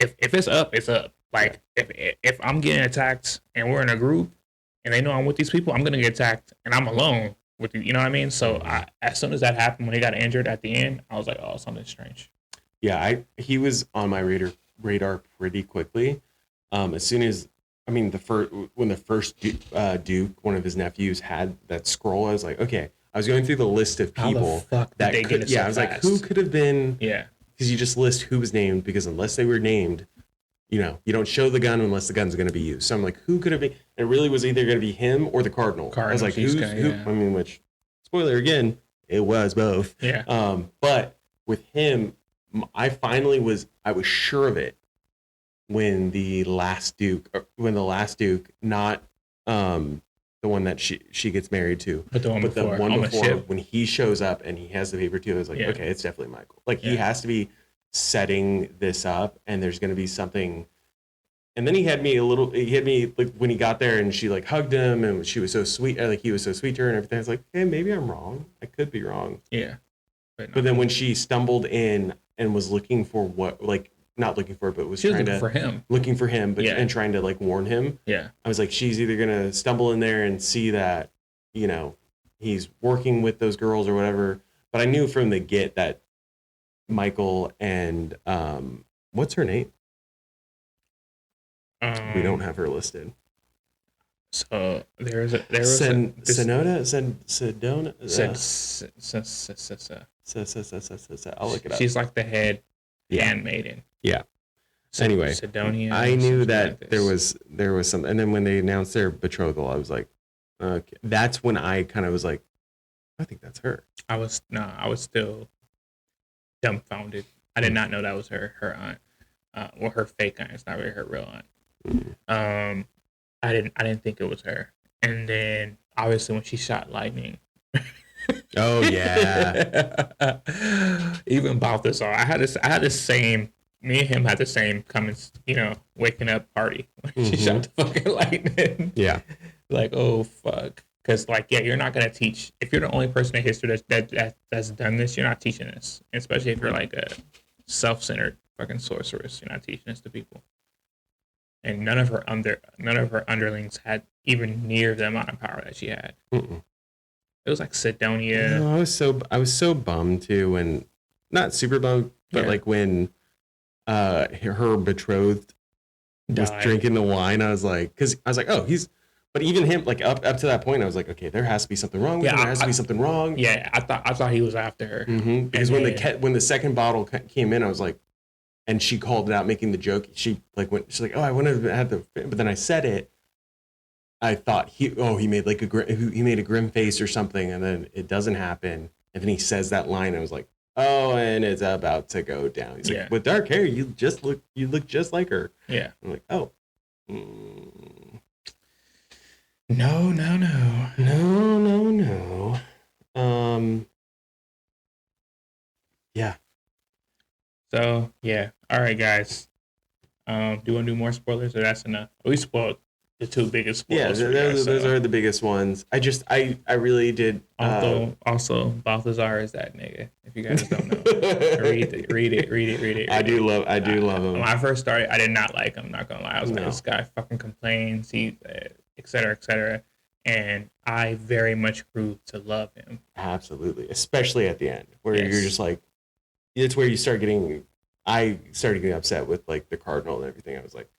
up, it's up. Like if I'm getting attacked and we're in a group and they know I'm with these people, I'm gonna get attacked and I'm alone with you. You know what I mean? So as soon as that happened, when he got injured at the end, I was like, oh, something's strange. Yeah, he was on my radar pretty quickly. As soon as when the first Duke, one of his nephews, had that scroll, I was like, okay. I was going through the list of people that could. Yeah, I was like, who could have been? Yeah, because you just list who was named, because unless they were named, you don't show the gun unless the gun's going to be used. So I'm like, who could have been? It really was either going to be him or the Cardinal. I was like, who? I mean, which, spoiler again, it was both. Yeah. But with him, I was sure of it when the last Duke, not the one that she gets married to, but the one before, when he shows up and he has the paper too, I was like, okay, it's definitely Michael. Like he has to be setting this up, and there's going to be something. And then he had me like when he got there and she like hugged him and she was so sweet, like he was so sweet to her and everything. I was like, hey, maybe I'm wrong. I could be wrong. Yeah. But then when she stumbled in and was looking for not looking for it, but was trying to looking for him, but and trying to like warn him. Yeah. I was like, she's either gonna stumble in there and see that, he's working with those girls or whatever. But I knew from the get that Michael and what's her name? We don't have her listed. So there was Sedona. I'll look it up. She's like the head handmaiden. Yeah. Anyway, Sidonia. I knew that there was some, and then when they announced their betrothal, I was like, okay. That's when I kind of was like, I think that's her. I was still dumbfounded. I did not know that was her aunt, or her fake aunt. It's not really her real aunt. Mm-hmm. I didn't think it was her. And then obviously when she shot lightning. Oh yeah. Even Balthazar. I had the same. Me and him had the same waking up party when she shot the fucking lightning. Yeah. Like, oh fuck. Because you're not gonna teach if you're the only person in history that's done this. You're not teaching this, especially if you're like a self-centered fucking sorceress. You're not teaching this to people. And none of her underlings had even near the amount of power that she had. Mm-mm. It was like Sidonia. No, I was so bummed too, and not super bummed, but like when her betrothed was drinking the wine, I was like, oh, but even him, like up to that point, I was like, okay, there has to be something wrong with him. There has to be something wrong. Yeah, I thought he was after her. Mm-hmm. Because when the second bottle came in, I was like, and she called it out, making the joke. She's like, oh, I wouldn't have had but then I said it. I thought he made like he made a grim face or something, and then it doesn't happen, and then he says that line. I was like, oh, and it's about to go down. He's like, with dark hair, you look just like her. Yeah. I'm like, oh. No. Yeah. So yeah. All right, guys. Do you want to do more spoilers, or that's enough? We spoiled the two biggest Yeah, spoilers. Yeah, those are the biggest ones. I really did. Also, Balthazar is that nigga. If you guys don't know, read it. I do love him. When I first started, I did not like him. Not gonna lie, I was like, this guy fucking complains. He, et cetera, and I very much grew to love him. Absolutely, especially at the end, where you're just like, it's where you start getting. I started getting upset with like the cardinal and everything. I was like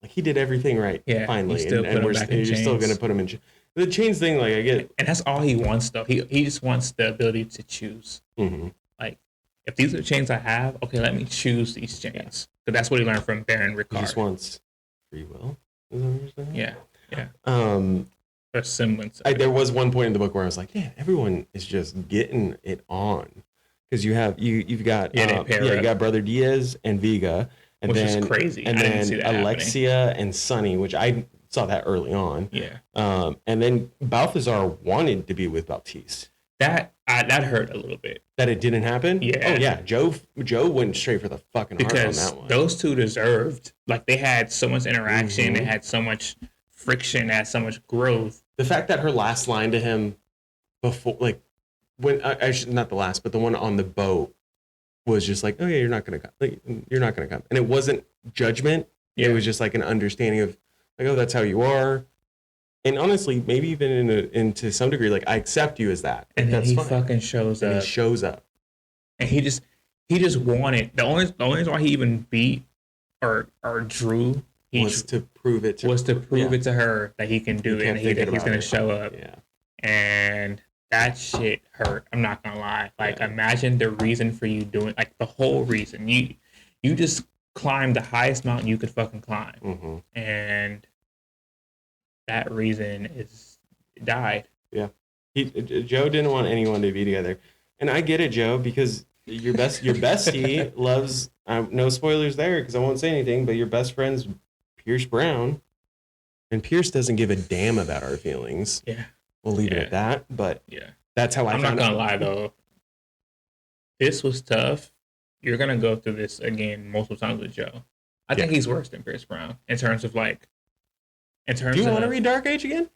he did everything right. Yeah, finally, and you're still gonna put him in. The chains thing, like I get, and that's all he wants though. He just wants the ability to choose. Mm-hmm. Like, if these are the chains I have, okay, let me choose these chains. Because that's what he learned from Baron Ricard. He just wants free will. Is that what you're saying? Yeah. A semblance. There was one point in the book where I was like, "Man, everyone is just getting it on," because you've got you got Brother Diaz and Vega, and which then is crazy. and then Alexia and Sunny, which I saw that early on. Yeah. And then Balthazar wanted to be with Baptiste. That hurt a little bit. That it didn't happen? Yeah. Oh yeah. Joe went straight for the fucking heart on that one. Those two deserved, like, they had so much interaction, they had so much friction, they had so much growth. The fact that her last line to him before, like, when not the last, but the one on the boat was just like, oh yeah, you're not gonna come. Like, you're not gonna come. And it wasn't judgment. Yeah. It was just like an understanding of like, oh, that's how you are. And honestly, maybe even into some degree, like, I accept you as that. And then that's he fine. fucking shows up. He shows up. And he just wanted, the only reason why he even beat or drew was to prove it to her that he can do it, and he's gonna show up. Yeah. And that shit hurt. I'm not gonna lie. Like, imagine the reason for you doing, like, the whole reason. You just climbed the highest mountain you could fucking climb. Mm-hmm. And that reason died. Yeah. Joe didn't want anyone to be together. And I get it, Joe, because your bestie loves, no spoilers there because I won't say anything, but your best friend's Pierce Brown. And Pierce doesn't give a damn about our feelings. Yeah. We'll leave it at that. But yeah, that's how I'm not going to lie, though. This was tough. You're going to go through this again multiple times with Joe. I think he's worse than Pierce Brown in terms of, like, do you want to read Dark Age again?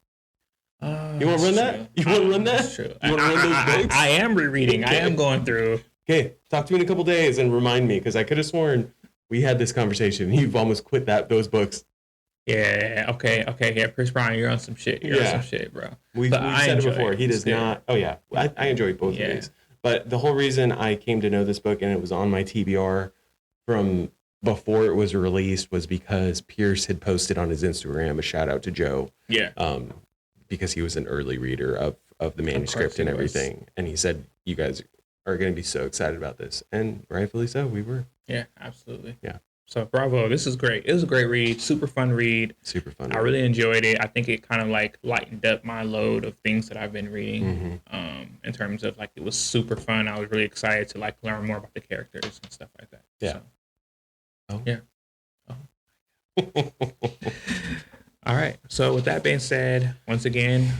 You want to run that? You want to run that? That's true. You want to run those books? I am rereading. Okay. I am going through. Okay, talk to me in a couple days and remind me, because I could have sworn we had this conversation. You've almost quit those books. Yeah. Okay. Yeah, Pierce Brown, you're on some shit. You're on some shit, bro. We've said it before. He does not. Oh yeah, I enjoyed both of these. But the whole reason I came to know this book, and it was on my TBR from before it was released, was because Pierce had posted on his Instagram a shout out to Joe. Yeah. Because he was an early reader of the manuscript and everything. And he said, you guys are going to be so excited about this. And rightfully so, we were. Yeah, absolutely. Yeah. So bravo. This is great. It was a great read. Super fun read. I really enjoyed it. I think it kind of like lightened up my load of things that I've been reading. In terms of, like, it was super fun. I was really excited to, like, learn more about the characters and stuff like that. Yeah. So. Oh. Yeah. Oh. All right. So with that being said, once again,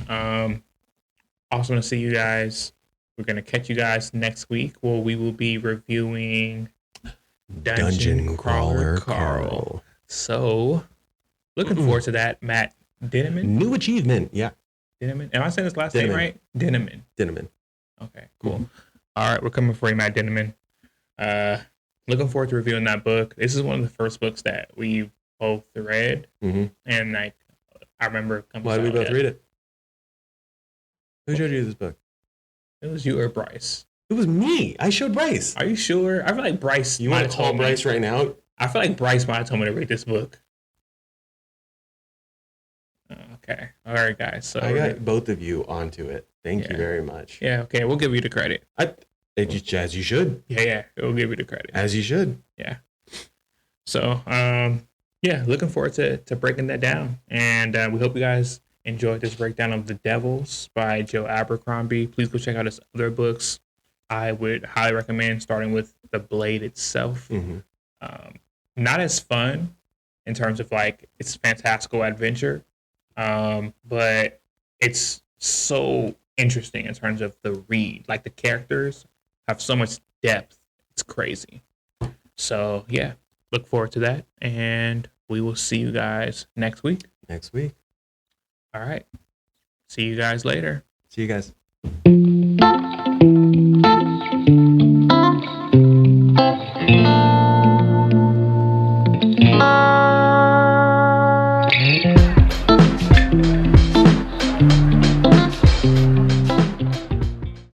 also want to see you guys. We're going to catch you guys next week where we will be reviewing Dungeon Crawler Carl. So looking forward to that. Matt Dinniman. New achievement. Yeah. Dinniman. Am I saying his last name right? Dinniman. Okay, cool. All right. We're coming for you, Matt Dinniman. Looking forward to reviewing that book. This is one of the first books that we both read. And, like, I remember. Why did we both read it? Who showed you this book? It was you or Bryce. It was me. I showed Bryce. Are you sure? I feel like Bryce. You want to call Bryce right now? I feel like Bryce might have told me to read this book. Okay. All right, guys. So I got both of you onto it. Thank you very much. Yeah. Okay. We'll give you the credit. As you should. Yeah. We'll give you the credit. As you should. Yeah. So, looking forward to breaking that down. And we hope you guys enjoyed this breakdown of The Devils by Joe Abercrombie. Please go check out his other books. I would highly recommend starting with The Blade itself. Not as fun in terms of, like, it's fantastical adventure, but it's so interesting in terms of the read. Like, the characters have so much depth. It's crazy. So, yeah, look forward to that, and we will see you guys next week. Next week. All right. See you guys later. See you guys.